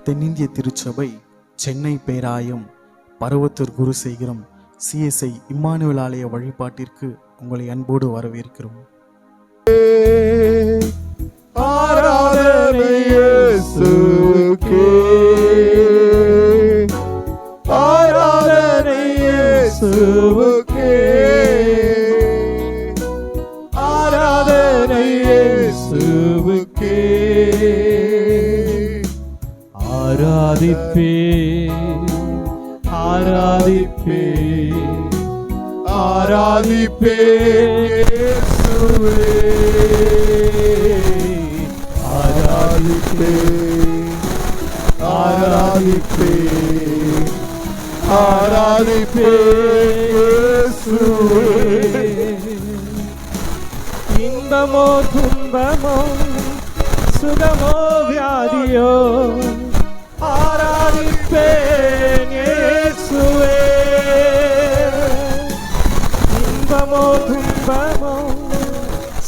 தென்னிந்திய திருச்சபை Chennai பேராயம் Paruvathur குருசேகரம் CSI Emmanuel ஆலய வழிபாட்டிற்கு உங்களை அன்போடு வரவேற்கிறோம். ஆராதனை இயேசுவுக்கே, ஆராதனை இயேசுவுக்கே, ஆராதனை இயேசுவுக்கே. ஆராதிப்பே ஆராதிப்பே ஆராதிப்பே இயேசுவே, ஆராதிப்பே ஆராதிப்பே ஆராதிப்பே இயேசுவே. இன்பமோ துன்பமோ சுகமோ வியாதியோ ஆராதிப்பேன் இயேசுவே. இன்பமோ துன்பமோ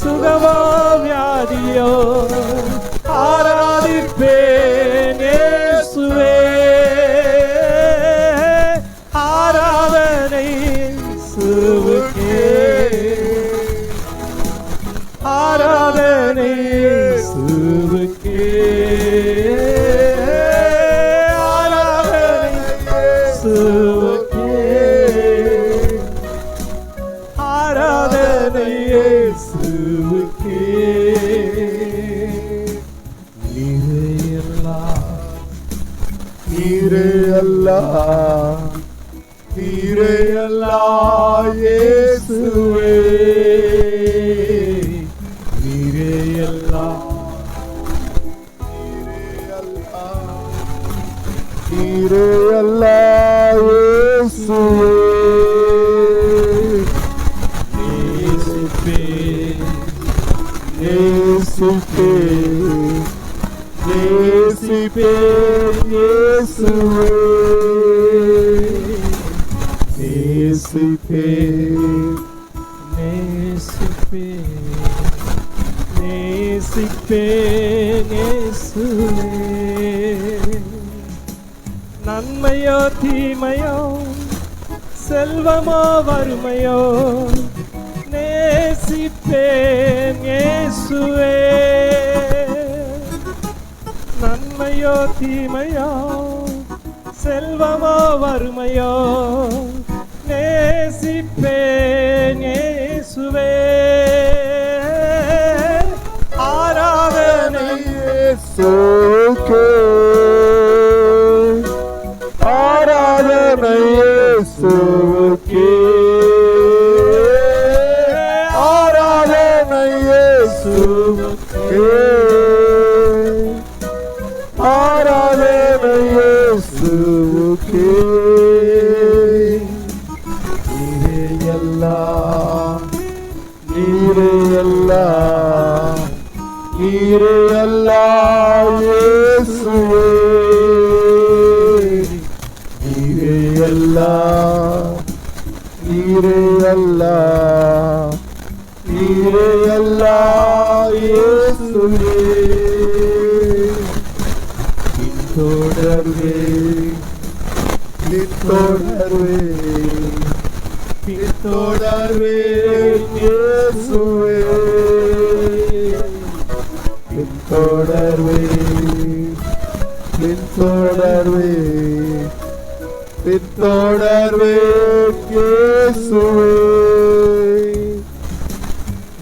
சுகமோ வியாதியோ ஆராதிப்பேன் இயேசுவே. ஆராதனை இயேசுவுக்கே, ஆராதனை இயேசுவுக்கே, ஆராதனை இயேசுவுக்கே, ஆராதனை இயேசுவுக்கே. நீரே அல்லாஹ், நீரே அல்லாஹ் இயேசுவே, நீரே அல்லாஹ், நீரே அல்லாஹ் இயேசுவே. நேசிப்பே நேசிப்பே இயேசுவே, நேசிப்பே நேசிப்பே நேசிப்பே இயேசுவே. நன்மையோ தீமையோ செல்வமோ வறுமையோ நேசிப்பேன் இயேசுவே. நன்மையோ தீமையோ செல்வமோ வறுமையோ நேசிப்பேன் இயேசுவே. ஆராதனை இயேசுவுக்கே, ஆராதனை இயேசுவுக்கே, ஆராதனை இயேசுவுக்கே, ஆராதனை இயேசுவுக்கே. நீரே அல்லாஹ், நீரே அல்லாஹ், நீரே அல்லாஹ் இயேசுவே, நீரே அல்லாஹ், நீரே அல்லாஹ், நீரே அல்லாஹ் இயேசுவே. பின்தொடர்வே பின்தொடர்வே பின்தொடர்வே இயேசுவே, பின்தொடர்வே பின்தொடர்வே பின்தொடர்வே இயேசுவே.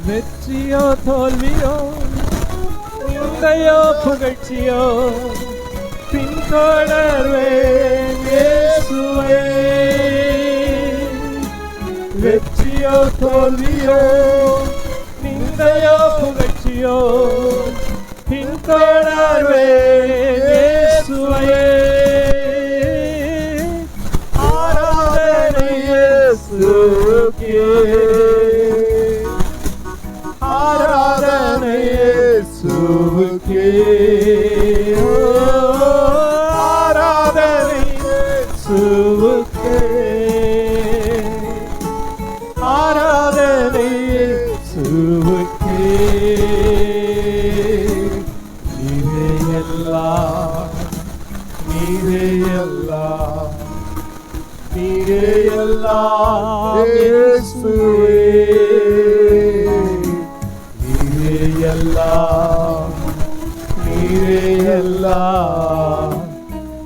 வெற்றியோ தோல்வியோ நிந்தையோ புகழ்ச்சியோ பின்தொடர்வேன் இயேசுவே. வெற்றியோ தோல்வியோ நிந்தையோ புகழ்ச்சியோ பின்தொடர்வேன் இயேசுவே. ஆராதனை இயேசுவுக்கே, ஆராதனை இயேசுவுக்கே, ஆராதனை இயேசுவுக்கே, ஆராதனை இயேசுவுக்கே. நீரே எல்லா நீரே எல்லாம், நீரே எல்லாம் இயேசுவே, நீரே எல்லாம், நீரே எல்லாம்,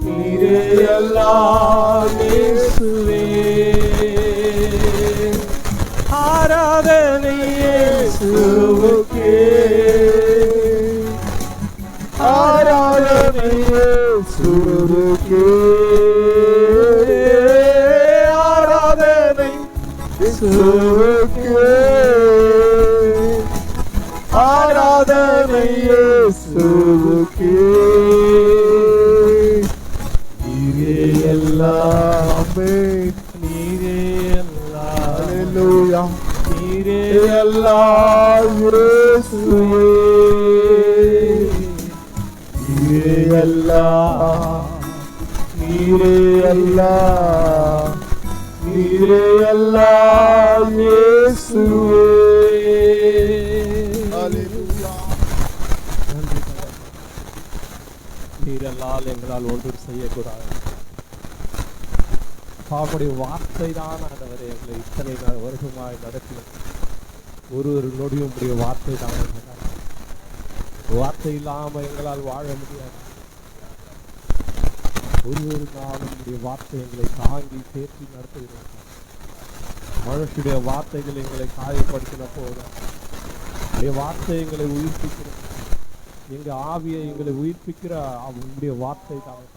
நீரே எல்லாம் இயேசுவே. ஆராதனை இயேசுவுக்கே, ஆராதனை இயேசுவுக்கே, ஆராதனை இயேசுவுக்கே, ஆராதனை இயேசுவுக்கே. நீரே எல்லாம், ஆமென். நீரே எல்லாம், ஹல்லேலூயா. நீரே எல்லாம் இயேசுவே, நீரே எல்லாம், நீரே எல்லாம், நீரே எல்லாம் இயேசுவே. ஹல்லேலூயா. நீரெல்லால் எங்களால் ஒன்றும் செய்யக்கூடாது. அவருடைய வார்த்தை தான் ஆண்டவரே எங்களை இத்தனை வருஷமாய் நடத்தினது. ஒரு நொடியும் உடைய வார்த்தை தான். வார்த்தை இல்லாமல் எங்களால் வாழ முடியாது. ஒரு நாளும் உடைய வார்த்தை எங்களை தாங்கி தேற்றி நடத்துகிறோம். மனுஷுடைய வார்த்தைகள் எங்களை காயப்படுத்தின போதும் உடைய வார்த்தை எங்களை உயிர்ப்பிக்கிறது. எங்க ஆவியை எங்களை உயிர்ப்பிக்கிற உங்களுடைய வார்த்தை தான்.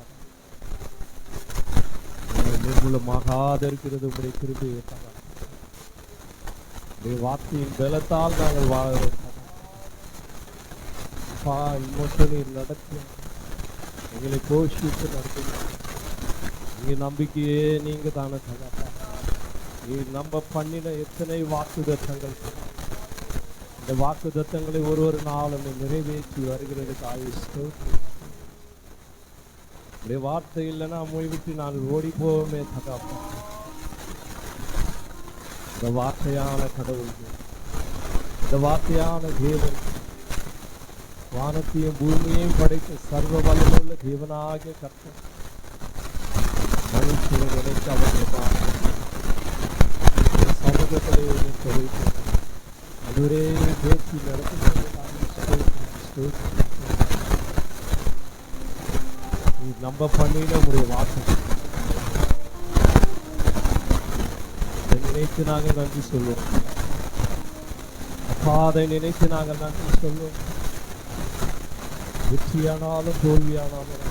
நிர்மூலமாகாத இருக்கிறது உங்களுடைய கிருபையை தகவல். வார்த்தையின் பலத்தால் நாங்கள் வாழ்கிறோம். இன்னொரு நடத்தி எங்களை போஷித்து நடத்துகிறோம். நீங்க நம்பிக்கையே நீங்க தானே தகப்பா. நீ நம்ப பண்ணின எத்தனை வாக்குதத்தங்கள், இந்த வாக்குதத்தங்களை ஒரு நாளும் நிறைவேற்றி வருகிறது தாய். வார்த்தை இல்லைன்னா மொழிவிட்டு நான் ஓடி போவோமே தகப்பா. இந்த வார்த்தையான கடவுள், இந்த வார்த்தையான தேவன், வானத்தையும் பூமியையும் படைத்த சர்வ வல்லமுள்ள தேவனாகிய கர்த்தர் மனுஷனை நினைத்து அவர்கள் சமூகத்திலே வைத்து அதுவரே பேச்சு நடத்துகிறது. நம்ப பண்ணின உடைய வார்த்தை நினைத்து நாங்கள் நன்றி சொல்லுவோம். அப்பா, அதை நினைத்து நாங்கள் நன்றி சொல்லுவோம். வெற்றியானாலும் தோல்வியானாலும்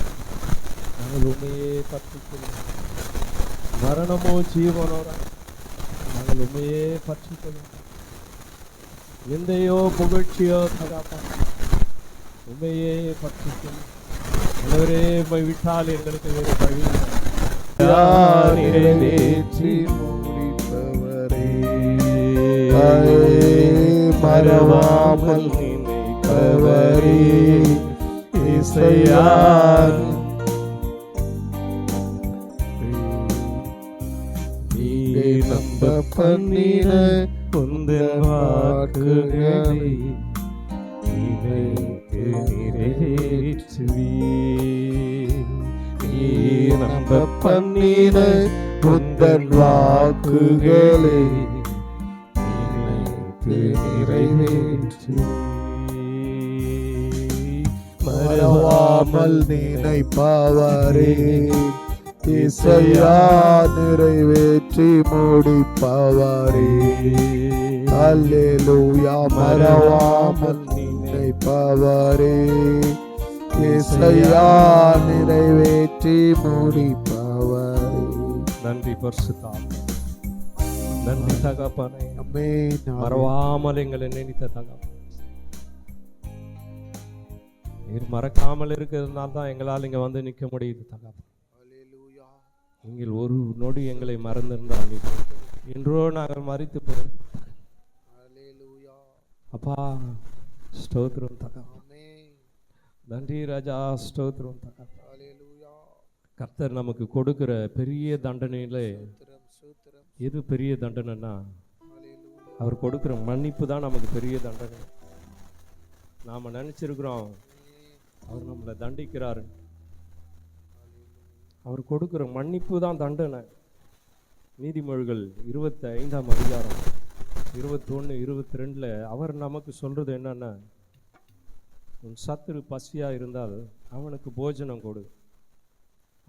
நாங்கள் உண்மையே பற்றிக்கொள்வோம். மரணமோ ஜீவனோ நாங்கள் உண்மையே பற்றிக்கொள்வோம். நிந்தையோ புகழ்ச்சியோ தகாப்பா உண்மையே பற்றிக்கொள்வோம். விட்டால் எங்களுக்கு வேறு வழி நிறைவேற்றி முடிப்பவரே, மறவாமல் நினைப்பவரே, இசையா நீ நம்ப பண்ணின உந்தன் வாக்குகளை நம்ப பண்ணின உந்தன் வாக்குகளை நிறைவேற்று. மறவாமல் நினைப்பவரே, இசையா நிறைவேற்றி முடிப்பவரே. அல்லேலூயா. மறவாமல் நினைப்பவரே, இசையா நிறைவேற்றி முடிப்பவரே. நன்றி பரிசுத்தாவே, நன்றி தகப்பனே. ஆமென். மறவாமல் எங்களை நினைத்த தகப்பனே, நீர் மறக்காமல் இருக்கிறதுனால தான் எங்களால் இங்க வந்து நிற்க முடியுது தகப்பனே. நீங்கள் ஒரு நொடி எங்களை மறந்திருந்தால் இன்றோ நாங்கள் மறித்து போறோம். அப்பா ஸ்தோத்திரம் தகப்பனே. நன்றி ராஜா, ஸ்தோத்திரம் தகப்பனே. கர்த்தர் நமக்கு கொடுக்கிற பெரிய தண்டனையில எது பெரிய தண்டனைன்னா, அவர் கொடுக்கிற மன்னிப்பு தான் நமக்கு பெரிய தண்டனை. நாம நினைச்சிருக்கிறோம் அவர் நம்மளை தண்டிக்கிறாரு. அவர் கொடுக்குற மன்னிப்பு தான் தண்டனை. நீதிமொழிகள் 25ஆம் அதிகாரம் 21, 22 அவர் நமக்கு சொல்றது என்னன்னா, உன் சத்துரு பசியா இருந்தால் அவனுக்கு போஜனம் கொடு,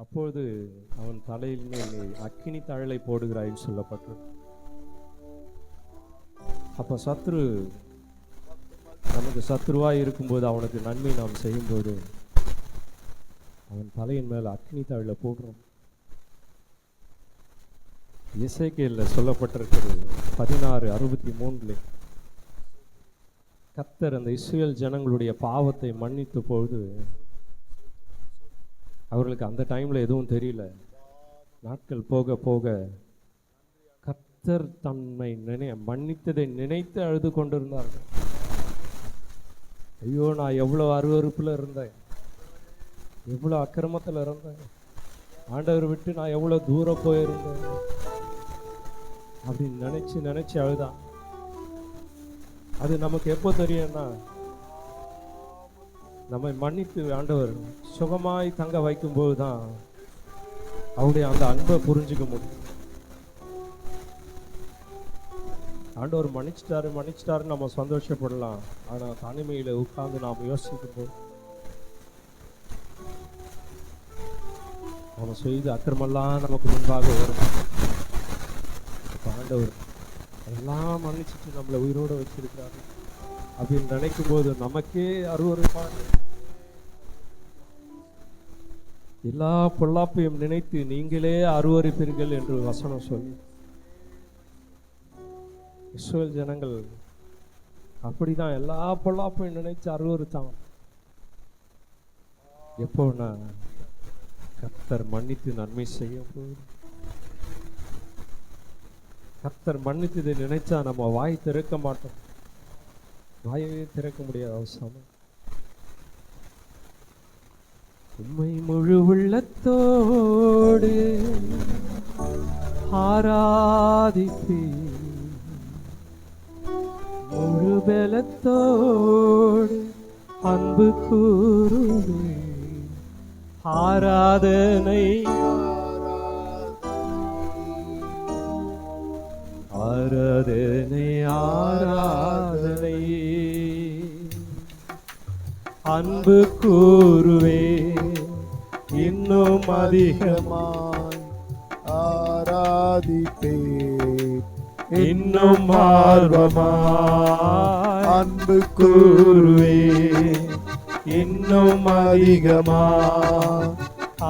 அப்பொழுது அவன் தலையில் மேல் நீ அக்கினி தழலை போடுகிறாய்ன்னு சொல்லப்பட்டது. அப்ப சத்துரு நமக்கு சத்துருவாய் இருக்கும்போது அவனுக்கு நன்மை நாம் செய்யும்போது அவன் தலையின் மேல் அக்னி தழலை போடுறோம். எசேக்கியேல்ல சொல்லப்பட்டிருக்கிறது 16:63 கர்த்தர் அந்த இஸ்ரவேல் ஜனங்களுடைய பாவத்தை மன்னித்த பொழுது அவர்களுக்கு அந்த டைம்ல எதுவும் தெரியல. நாட்கள் போக போக கர்த்தர் தன்னை மன்னித்ததை நினைத்து அழுது கொண்டிருந்தார்கள். ஐயோ, நான் எவ்வளோ அருவருப்புல இருந்தேன், எவ்வளோ அக்கிரமத்தில் இருந்தேன், ஆண்டவர் விட்டு நான் எவ்வளோ தூரம் போயிருந்தேன் அப்படின்னு நினைச்சு நினைச்சு அழுதான். அது நமக்கு எப்போ தெரியும்னா, நம்மை மன்னித்து ஆண்டவர் சுகமாய் தங்க வைக்கும்போது தான் அவருடைய அந்த அன்பை புரிஞ்சுக்க முடியும். ஆண்டவர் மன்னிச்சிட்டாரு நம்ம சந்தோஷப்படலாம். ஆனா தனிமையில உட்கார்ந்து நாம் யோசிக்கும் போது அவன் செய்து அக்கிரமெல்லாம் நமக்கு முன்பாக வரும். ஆண்டவர் எல்லாம் மன்னிச்சுட்டு நம்மளை உயிரோட வச்சிருக்கிறாரு அப்படின்னு நினைக்கும் போது நமக்கே அருவருப்பான எல்லா பொல்லாப்பையும் நினைத்து நீங்களே அருவருப்பீர்கள் என்று வசனம் சொல்லி இஸ்ரவேல் ஜனங்கள் அப்படிதான் எல்லா பொல்லாப்பையும் நினைச்சு அருவருத்தாங்க. எப்போன்னா கர்த்தர் மன்னித்து நன்மை செய்யும் போது, கர்த்தர் மன்னித்ததை நினைச்சா நம்ம வாய் திறக்க மாட்டோம், வாயவே திறக்க முடியாத அவசரம். உம்மை முழு உள்ளத்தோடு ஆராதிப்பேன், முழு பலத்தோடு அன்பு கூறுவேன், ஆராதனை ஆராதனை ஆராதனை அன்பு கூறுவே, இன்னும் அதிகமாய் ஆராதிப்பேன், இன்னும் ஆர்வமாய் அன்பு கூறுவே, இன்னும் அதிகமாய்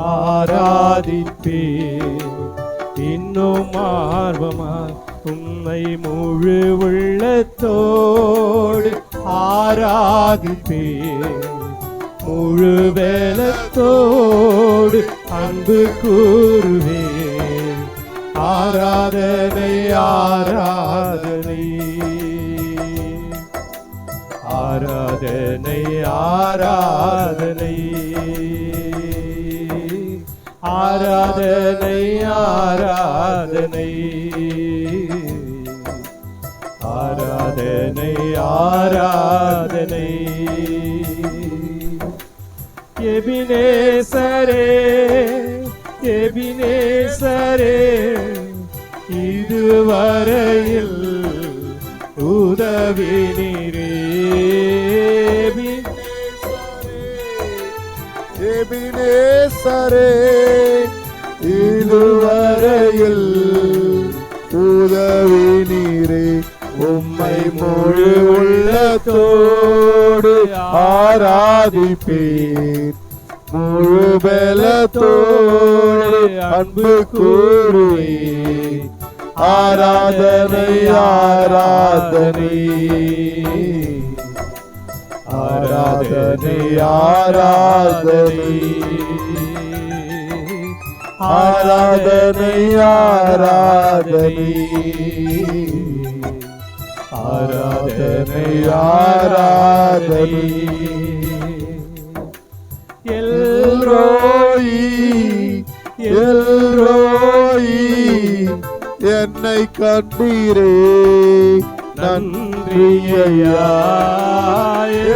ஆராதிப்பே, இன்னும் ஆர்வமாய் உம்மை முழு உள்ளத்தோடு ஆராதிப்பே, முழு பலத்தோடு அன்பு கூறுவே, ஆராதனை ஆராதனை ஆராதனை ஆராதனை ஆராதனை ஆராதனை ஆராதனை ஆராதனை எபினேசரே எபினேசரே இதுவரையில் உதவி நீரே, எபினேசரே இதுவரையில் உதவி நீரே, உம்மை முழு உள்ளத்தோடு ஆராதிப்பேன், முழு பலத்தோடு அன்பு கூறுவேன், ஆராதனை ஆராதனை ஆராதனை ஆராதனை ஆராதனை ஆராதனை ஆராதனை ஆராதனை எல்ரோயி எல்ரோயி என்னை கண்டீரே நன்றி ஐயா,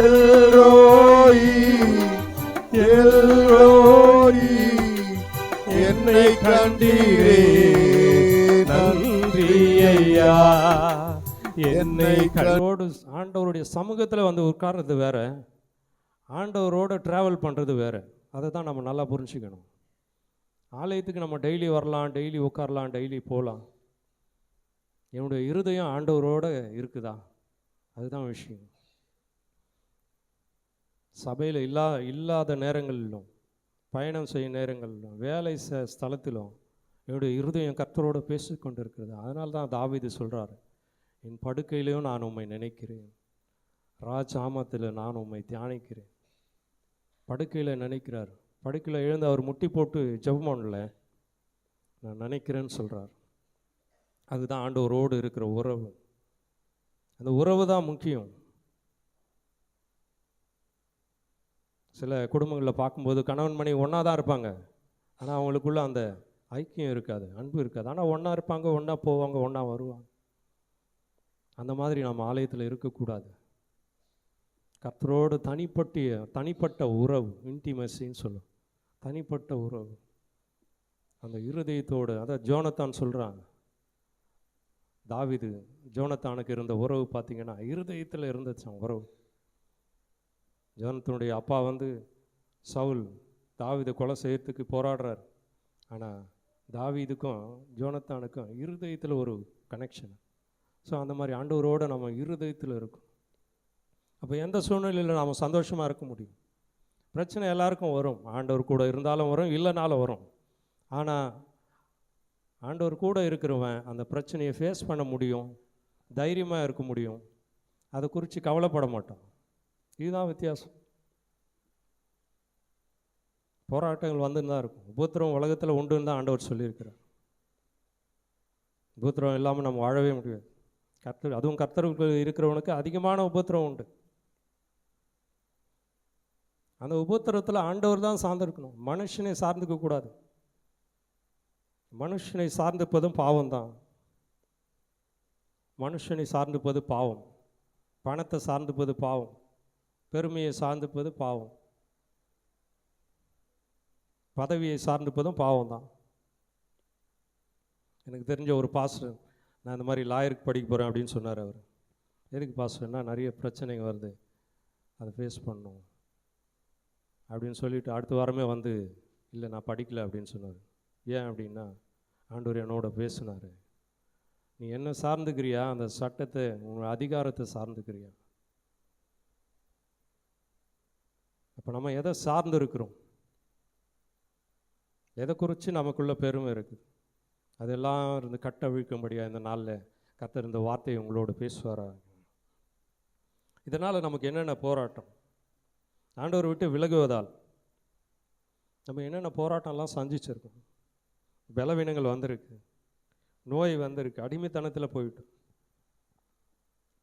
எல்ரோயி எல்ரோயி என்னை கண்டீரே நன்றி ஐயா. என்னை கண்டோடு ஆண்டவருடைய சமூகத்தில் வந்து உட்கார்றது வேற, ஆண்டவரோட டிராவல் பண்ணுறது வேற. அதை தான் நம்ம நல்லா புரிஞ்சுக்கணும். ஆலயத்துக்கு நம்ம டெய்லி வரலாம், டெய்லி உட்காரலாம், டெய்லி போகலாம். என்னுடைய இருதயம் ஆண்டவரோட இருக்குதா? அதுதான் விஷயம். சபையில் இல்லாத நேரங்களிலும், பயணம் செய்யும் நேரங்களிலும், வேலை ஸ்தலத்திலும் என்னுடைய இருதயம் கர்த்தரோடு பேசி கொண்டு இருக்கிறது. அதனால தான் தாவீது சொல்கிறார், என் படுக்கையிலையும் நான் உம்மை நினைக்கிறேன், ராஜாமத்தில் நான் உம்மை தியானிக்கிறேன். படுக்கையில் நினைக்கிறார். படுக்கையில் எழுந்து அவர் முட்டி போட்டு ஜெபம் பண்ணல, நான் நினைக்கிறேன்னு சொல்கிறார். அதுதான் ஆண்டவரோடு இருக்கிற உறவு. அந்த உறவு தான் முக்கியம். சில குடும்பங்களில் பார்க்கும்போது கணவன் மனைவி ஒன்றா தான் இருப்பாங்க, ஆனால் அவங்களுக்குள்ள அந்த ஐக்கியம் இருக்காது, அன்பு இருக்காது. ஆனால் ஒன்றா இருப்பாங்க, ஒன்றா போவாங்க, ஒன்றா வருவாங்க. அந்த மாதிரி நம்ம ஆலயத்தில் இருக்கக்கூடாது. கர்த்தரோடு தனிப்பட்ட உறவு, இன்டிமசின்னு சொல்லும், தனிப்பட்ட உறவு. அந்த இருதயத்தோடு, அதான் ஜோனத்தான் சொல்கிறாங்க, தாவீது ஜோனத்தானுக்கு இருந்த உறவு பார்த்தீங்கன்னா இருதயத்தில் இருந்துச்சான் உறவு. ஜோனத்தனுடைய அப்பா வந்து சவுல் தாவீதை கொலை செய்யறதுக்கு போராடுறார். ஆனால் தாவீதுக்கும் ஜோனத்தானுக்கும் இருதயத்தில் ஒரு கனெக்ஷன். ஸோ அந்த மாதிரி ஆண்டவரோடு நம்ம இருதயத்தில் இருக்கும். அப்போ எந்த சூழ்நிலையில் நாம் சந்தோஷமாக இருக்க முடியும்? பிரச்சனை எல்லாருக்கும் வரும், ஆண்டவர் கூட இருந்தாலும் வரும், இல்லைனாலும் வரும். ஆனால் ஆண்டவர் கூட இருக்கிறவன் அந்த பிரச்சனையை ஃபேஸ் பண்ண முடியும், தைரியமாக இருக்க முடியும், அதை குறித்து கவலைப்பட மாட்டான். இதுதான் வித்தியாசம். போராட்டங்கள் வந்துன்னு தான் இருக்கும். உபத்திரவம் உலகத்தில் உண்டுன்னு தான் ஆண்டவர் சொல்லியிருக்கிறார். உபத்திரவம் இல்லாமல் நம்ம வாழவே முடியாது. அதுவும் கர்த்தருக்கு இருக்கிறவனுக்கு அதிகமான உபத்திரவம் உண்டு. அந்த உபத்திரத்தில் ஆண்டவர் தான் சார்ந்திருக்கணும், மனுஷனை சார்ந்துக்க கூடாது. மனுஷனை சார்ந்திருப்பதும் பாவம்தான். மனுஷனை சார்ந்திருப்பது பாவம், பணத்தை சார்ந்திருப்பது பாவம், பெருமையை சார்ந்திருப்பது பாவம், பதவியை சார்ந்திருப்பதும் பாவம் தான். எனக்கு தெரிஞ்ச ஒரு பாஸ்டர், நான் இந்த மாதிரி லாயருக்கு படிக்க போகிறேன் அப்படின்னு சொன்னார். அவர் எதுக்கு பாஸ்டர்னா, நிறைய பிரச்சனைங்க வருது, அதை ஃபேஸ் பண்ணணும் அப்படின்னு சொல்லிட்டு அடுத்த வாரமே வந்து, இல்லை நான் படிக்கலை அப்படின்னு சொன்னார். ஏன் அப்படின்னா, ஆண்டவர் என்னோட பேசினார், நீ என்ன சார்ந்துக்கிறியா, அந்த சட்டத்தை, உன் அதிகாரத்தை சார்ந்துக்கிறியா? அப்போ நம்ம எதை சார்ந்து இருக்கிறோம், எதை குறித்து நமக்குள்ள பெருமை இருக்குது, அதெல்லாம் இருந்து கட்டவிழ்க்கும்படியா இந்த நாளில் கர்த்தர் இந்த வார்த்தையை உங்களோட பேசுவாரா? இதனால் நமக்கு என்னென்ன போராட்டம், ஆண்டவர் விட்டு விலகுவதால் நம்ம என்னென்ன போராட்டம்லாம் சந்திச்சிருக்கோம். பலவீனங்கள் வந்திருக்கு, நோய் வந்திருக்கு, அடிமைத்தனத்தில் போயிட்டோம்,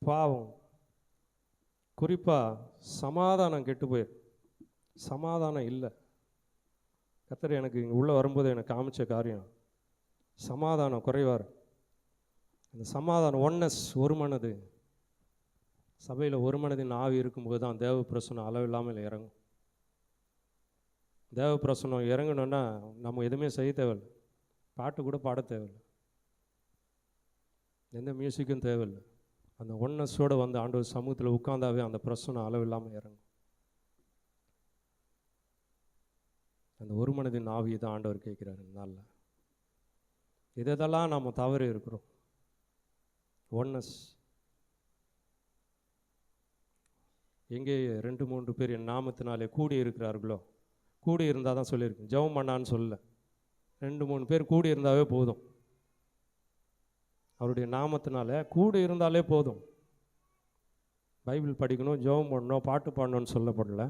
பாவம், குறிப்பாக சமாதானம் கெட்டு போயிருக்கு. சமாதானம் இல்லை. கர்த்தர் எனக்கு இங்கே உள்ளே வரும்போது எனக்கு காமிச்ச காரியம், சமாதானம் குறைவார். அந்த சமாதானம், ஒன்னஸ், ஒரு மனது, சபையில் ஒரு மனதின் ஆவி இருக்கும்போது தான் தேவ பிரசனம் அளவில்லாமல் இறங்கும். தேவ பிரசனம் இறங்கணுன்னா நம்ம எதுவுமே செய்ய தேவையில்லை, பாட்டு கூட பாட தேவையில்லை, எந்த மியூசிக்கும் தேவையில்லை. அந்த ஒன்னஸோடு வந்து ஆண்டவர் சமூகத்தில் உட்கார்ந்தாவே அந்த பிரசனம் அளவில்லாமல் இறங்கும். அந்த ஒரு மனதின் ஆவியை தான் ஆண்டவர் கேட்குறாரு. நாளில் இதெல்லாம் நம்ம தவறு இருக்கிறோம். ஒன்னஸ், எங்கே 2-3 பேர் என் நாமத்தினாலே கூடி இருக்கிறார்களோ, கூடி இருந்தால் தான் சொல்லியிருக்கு, ஜெபம் பண்ணான்னு சொல்லல. 2-3 பேர் கூடி இருந்தாவே போதும். அவருடைய நாமத்தினால கூடி இருந்தாலே போதும். பைபிள் படிக்கணும், ஜெபம் பண்ணணும், பாட்டு பாடணும்னு சொல்லப்படல,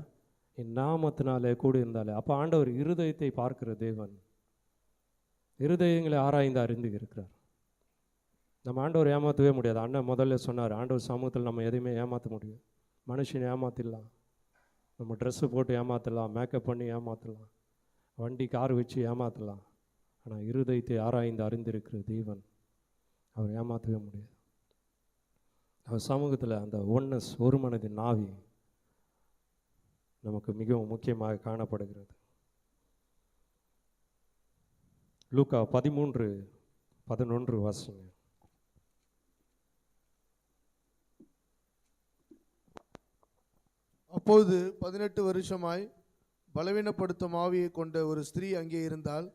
என் நாமத்தினாலே கூடி இருந்தாலே. அப்போ ஆண்டவர் இருதயத்தை பார்க்கிற தேவன், இருதயங்களை ஆராய்ந்து அறிந்து இருக்கிறார். நம்ம ஆண்டவர் ஏமாற்றவே முடியாது. அண்ணன் முதல்ல சொன்னார், ஆண்டவர் சமூகத்தில் நம்ம எதையுமே ஏமாற்ற முடியாது. மனுஷனை ஏமாற்றிடலாம், நம்ம ட்ரெஸ்ஸு போட்டு ஏமாற்றலாம், மேக்கப் பண்ணி ஏமாற்றலாம், வண்டி கார் வச்சு ஏமாற்றலாம். ஆனால் இருதயத்தை ஆராய்ந்து அறிந்திருக்கிற தேவன், அவர் ஏமாற்றவே முடியாது. அவர் சமூகத்தில் அந்த ஒன்னஸ், ஒரு மனதின் ஆவி நமக்கு மிகவும் முக்கியமாக காணப்படுகிறது. லூக்கா 13:11 வாசிங்க. அப்போது 18 வருஷமாய் பலவீனப்படுத்தும் ஆவியை கொண்ட ஒரு ஸ்திரீ அங்கே இருந்தாள்.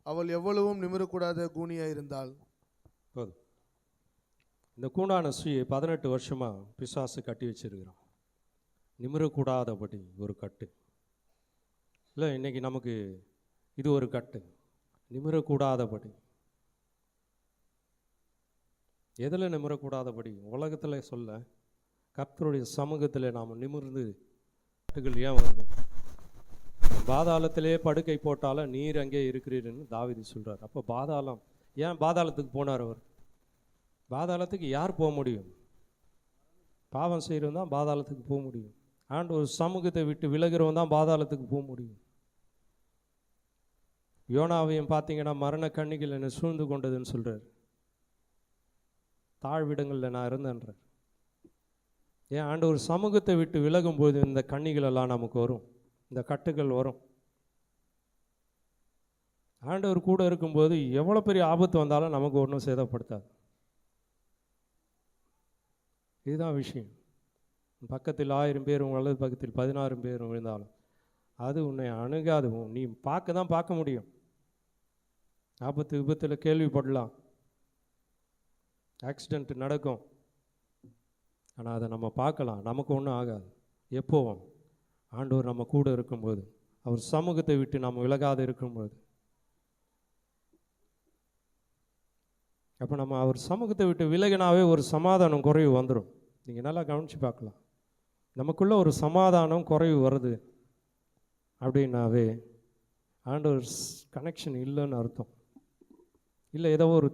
அவள் எவ்வளவும் நிமிரக்கூடாத கூனியாய் இருந்தாள். போதும். இந்த கூண்டான ஸ்ரீயை 18 வருஷமா பிசாசு கட்டி வச்சிருக்கிறான். நிமிரக்கூடாதபடி ஒரு கட்டு. இல்லை, இன்னைக்கு நமக்கு இது ஒரு கட்டு. நிமிரக்கூடாதபடி. எதில் நிமிரக்கூடாதபடி? உலகத்தில் சொல்ல, கர்த்தருடைய சமூகத்தில் நாம் நிமிர்ந்து கட்டுகள் ஏன் வருது? பாதாளத்திலே படுக்கை போட்டாலும் நீர் அங்கே இருக்கிறீர்னு தாவீது சொல்கிறார். அப்போ பாதாளம், ஏன் பாதாளத்துக்கு போனார் அவர்? பாதாளத்துக்கு யார் போக முடியும்? பாவம் செய்கிறவன் தான் பாதாளத்துக்கு போக முடியும். ஒரு சமூகத்தை விட்டு விலகிறவன் தான் பாதாளத்துக்கு போக முடியும். யோனாவையும் பார்த்தீங்கன்னா மரண கண்ணிகள் என்னை சூழ்ந்து கொண்டதுன்னு சொல்கிறார். தாழ்விடங்களில் நான் இருந்தேன்றார். ஏன் ஒரு சமூகத்தை விட்டு விலகும்போது இந்த கண்ணிகள் எல்லாம் நமக்கு வரும், இந்த கட்டுகள் வரும். ஆண்டவர் கூட இருக்கும்போது எவ்வளோ பெரிய ஆபத்து வந்தாலும் நமக்கு ஒன்றும் சேதப்படுத்தாது. இதுதான் விஷயம். பக்கத்தில் 1000 பேரும் வலது பக்கத்தில் 16 பேரும் விழுந்தாலும் அது உன்னை அணுகாது. நீ பார்க்க முடியும். ஆபத்து விபத்தில் கேள்விப்படலாம், ஆக்சிடெண்ட் நடக்கும், ஆனால் அதை நம்ம பார்க்கலாம், நமக்கு ஒன்றும் ஆகாது. எப்போவும் ஆண்டவர் நம்ம கூட இருக்கும்போது, அவர் சமூகத்தை விட்டு நம்ம விலகாது இருக்கும்போது, அப்போ நம்ம அவர் சமூகத்தை விட்டு விலகினாவே ஒரு சமாதானம் குறைவு வந்துடும். நீங்கள் நல்லா கவனித்து பார்க்கலாம். நமக்குள்ளே ஒரு சமாதானம் குறைவு வருது அப்படின்னாவே ஆண்டவர் கனெக்ஷன் இல்லைன்னு அர்த்தம். இல்லை, ஏதோ ஒரு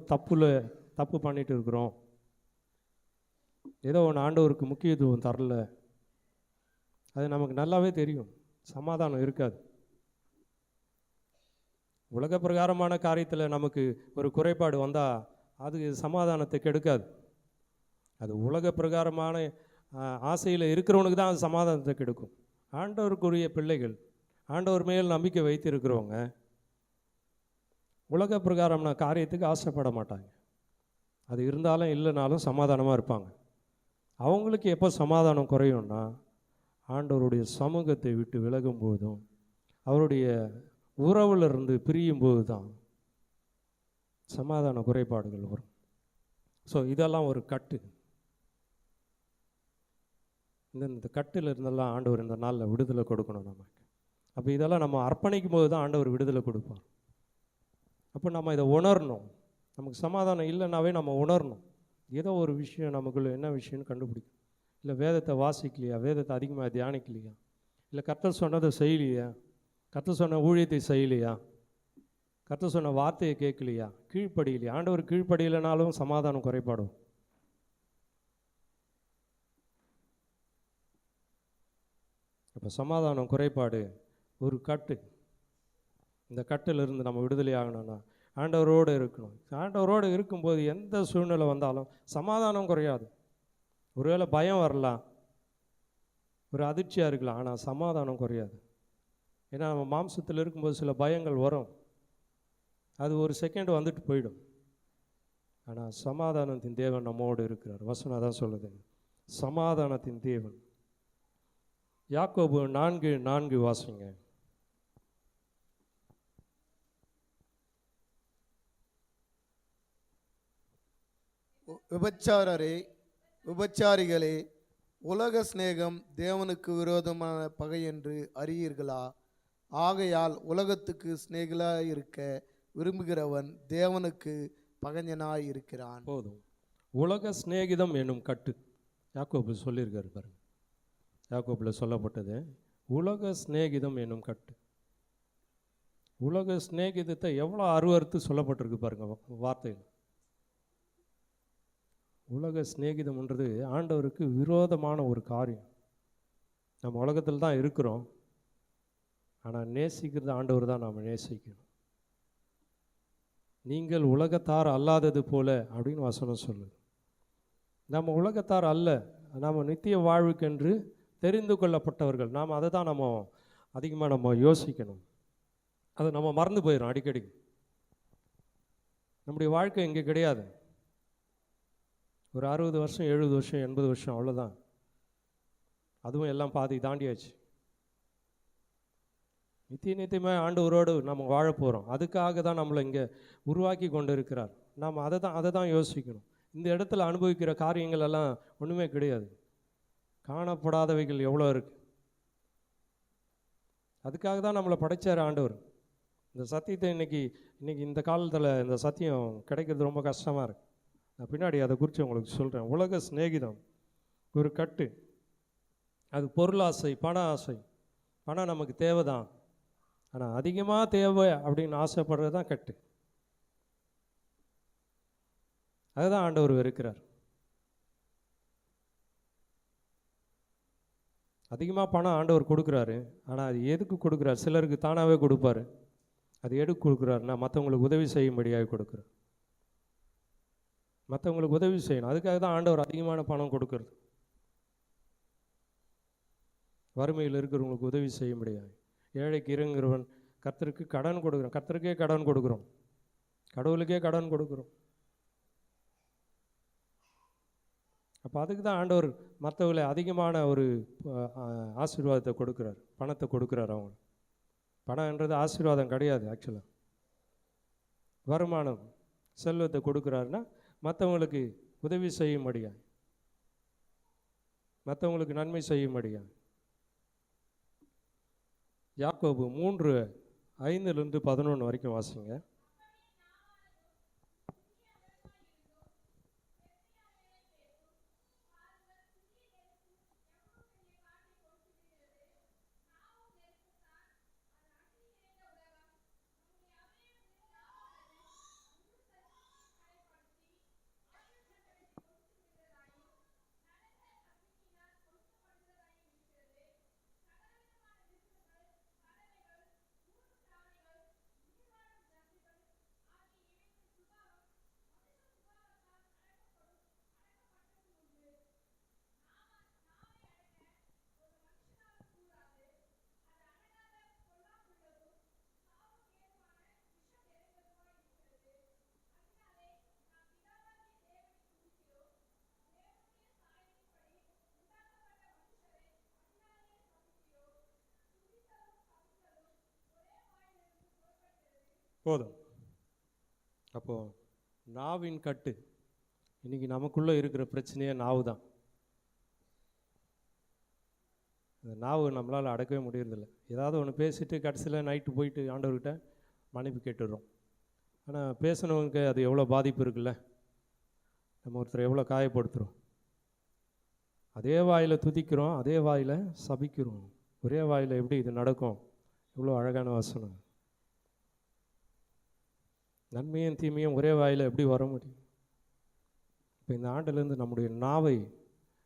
தப்பு பண்ணிட்டு இருக்கிறோம், ஏதோ ஒன்று ஆண்டவருக்கு முக்கியத்துவம் தரல, அது நமக்கு நல்லாவே தெரியும். சமாதானம் இருக்காது. உலக பிரகாரமான காரியத்தில் நமக்கு ஒரு குறைபாடு வந்தால் அது சமாதானத்தை கெடுக்காது. அது உலக பிரகாரமான ஆசையில் இருக்கிறவனுக்கு தான் அது சமாதானத்தை கெடுக்கும். ஆண்டவருக்குரிய பிள்ளைகள், ஆண்டவர் மேல் நம்பிக்கை வைத்திருக்கிறவங்க உலக பிரகாரமான காரியத்துக்கு ஆசைப்பட மாட்டாங்க. அது இருந்தாலும் இல்லைனாலும் சமாதானமாக இருப்பாங்க. அவங்களுக்கு எப்போ சமாதானம் குறையும்னா, ஆண்டவருடைய சமூகத்தை விட்டு விலகும் போதும், அவருடைய உறவுலேருந்து பிரியும் போது தான் சமாதான குறைபாடுகள் வரும். ஸோ இதெல்லாம் ஒரு கட்டு. இந்த கட்டில் இருந்தெல்லாம் ஆண்டவர் இந்த நாளில் விடுதலை கொடுக்கணும் நமக்கு. அப்போ இதெல்லாம் நம்ம அர்ப்பணிக்கும் போது தான் ஆண்டவர் விடுதலை கொடுப்பார். அப்போ நம்ம இதை உணரணும். நமக்கு சமாதானம் இல்லைன்னாவே நம்ம உணரணும். ஏதோ ஒரு விஷயம் நமக்குள்ளே என்ன விஷயம்னு கண்டுபிடிக்கும். இல்லை வேதத்தை வாசிக்கலையா, வேதத்தை அதிகமாக தியானிக்கலையா, இல்லை கர்த்தர் சொன்னதை செய்யலையா, கர்த்தர் சொன்ன ஊழியத்தை செய்யலையா, கர்த்தர் சொன்ன வார்த்தையை கேட்கலையா, கீழ்ப்படியிலையா. ஆண்டவர் கீழ்ப்படியிலனாலும் சமாதானம் குறைபாடும். இப்போ சமாதானம் குறைபாடு ஒரு கட்டு. இந்த கட்டிலிருந்து நம்ம விடுதலை ஆகணும்னா ஆண்டவரோடு இருக்கணும். ஆண்டவரோடு இருக்கும்போது எந்த சூழ்நிலை வந்தாலும் சமாதானம் குறையாது. ஒருவேளை பயம் வரலாம், ஒரு அதிர்ச்சியாக இருக்கலாம், ஆனால் சமாதானம் குறையாது. ஏன்னா நம்ம மாம்சத்தில் இருக்கும்போது சில பயங்கள் வரும், அது ஒரு செகண்ட் வந்துட்டு போயிடும். ஆனால் சமாதானத்தின் தேவன் நம்மோடு இருக்கிறார். வசனம் தான் சொல்லுது, சமாதானத்தின் தேவன். யாக்கோபு 4:4 வாசிங்க. விபச்சாரரே, விபச்சாரிகளே, உலக சிநேகம் தேவனுக்கு விரோதமான பகை என்று அறியீர்களா? ஆகையால் உலகத்துக்கு சிநேகிலாய் இருக்க விரும்புகிறவன் தேவனுக்கு பகைஞனாய் இருக்கிறான். போதும். உலக சிநேகிதம் என்னும் கட்டு யாக்கோபு சொல்லியிருக்காரு பாருங்க. யாக்கோபில் சொல்லப்பட்டது உலக சிநேகிதம் என்னும் கட்டு. உலக சிநேகிதத்தை எவ்வளோ அருவறுத்து சொல்லப்பட்டிருக்கு பாருங்க வார்த்தையில். உலக சிநேகிதம்ன்றது ஆண்டவருக்கு விரோதமான ஒரு காரியம். நம்ம உலகத்தில் தான் இருக்கிறோம், ஆனால் நேசிக்கிறது ஆண்டவர் தான் நாம் நேசிக்கணும். நீங்கள் உலகத்தார் அல்லாதது போல அப்படின்னு வசனம் சொல்லுது. நம்ம உலகத்தார் அல்ல, நாம் நித்திய வாழ்வுக்கென்று தெரிந்து கொள்ளப்பட்டவர்கள். நாம் அதை தான் நம்ம அதிகமாக யோசிக்கணும். அதை நம்ம மறந்து போயிடும் அடிக்கடி. நம்முடைய வாழ்க்கை இங்கே கிடையாது. ஒரு 60 வருஷம் 70 வருஷம் 80 வருஷம் அவ்வளோதான். அதுவும் எல்லாம் பாதி தாண்டியாச்சு. நித்தியமாக ஆண்டவரோடு நம்ம வாழ போகிறோம். அதுக்காக தான் நம்மளை இங்கே உருவாக்கி கொண்டு இருக்கிறார். நாம் அதை தான் யோசிக்கணும். இந்த இடத்துல அனுபவிக்கிற காரியங்கள் எல்லாம் ஒன்றுமே கிடையாது. காணப்படாதவைகள் எவ்வளோ இருக்குது. அதுக்காக தான் நம்மளை படைச்சார் ஆண்டவர். இந்த சத்தியத்தை இன்னைக்கு இந்த காலத்தில் இந்த சத்தியம் கிடைக்கிறது ரொம்ப கஷ்டமாக இருக்குது. நான் பின்னாடி அதை குறித்து உங்களுக்கு சொல்கிறேன். உலக சிநேகிதம் ஒரு கட்டு. அது பொருளாசை, பண ஆசை. பணம் நமக்கு தேவை தான், ஆனால் அதிகமாக தேவை அப்படின்னு ஆசைப்படுறது தான் கட்டு. அதுதான் ஆண்டவர் வெறுக்கிறார். அதிகமாக பணம் ஆண்டவர் கொடுக்குறாரு, ஆனால் அது எதுக்கு கொடுக்குறாரு? சிலருக்கு தானாகவே கொடுப்பாரு. அது எதுக்கு கொடுக்குறாருன்னா மற்றவங்களுக்கு உதவி செய்யும்படியாக கொடுக்குறார். மற்றவங்களுக்கு உதவி செய்யணும். அதுக்காக தான் ஆண்டவர் அதிகமான பணம் கொடுக்கறது. வறுமையில் இருக்கிறவங்களுக்கு உதவி செய்ய முடியாது. ஏழைக்கு இறங்குறவன் கர்த்தருக்கு கடன் கொடுக்குறான். கர்த்தருக்கே கடன் கொடுக்குறோம், கடவுளுக்கே கடன் கொடுக்குறோம். அப்போ அதுக்கு தான் ஆண்டவர் மற்றவர்களை அதிகமான ஒரு ஆசீர்வாதத்தை கொடுக்குறார், பணத்தை கொடுக்குறார். அவங்க பணம்ன்றது ஆசீர்வாதம் கிடையாது. ஆக்சுவலாக வருமானம், செல்வத்தை கொடுக்குறாருன்னா மற்றவங்களுக்கு உதவி செய்ய முடியாது, மற்றவங்களுக்கு நன்மை செய்ய முடியாது. யாக்கோபு 3:5-11 வரைக்கும் வாசிங்க. போதும். அப்போது நாவின் கட்டு. இன்றைக்கி நமக்குள்ளே இருக்கிற பிரச்சனையே நாவு தான். இந்த நாவு நம்மளால் அடக்கவே முடியறதில்ல. ஏதாவது ஒன்று பேசிட்டு கடைசியில் நைட்டு போயிட்டு ஆண்டவர்கிட்ட மன்னிப்பு கேட்டுடுறோம். ஆனால் பேசினவங்க அது எவ்வளோ பாதிப்பு இருக்குல்ல. நம்ம ஒருத்தர் எவ்வளோ காயப்படுத்துகிறோம். அதே வாயில் துதிக்கிறோம், அதே வாயில் சபிக்கிறோம். ஒரே வாயில் எப்படி இது நடக்கும்? இவ்வளோ அழகான வசனம். நன்மையும் தீமையும் ஒரே வாயில் எப்படி வர முடியும்? இப்போ இந்த ஆண்டிலேருந்து நம்முடைய நாவை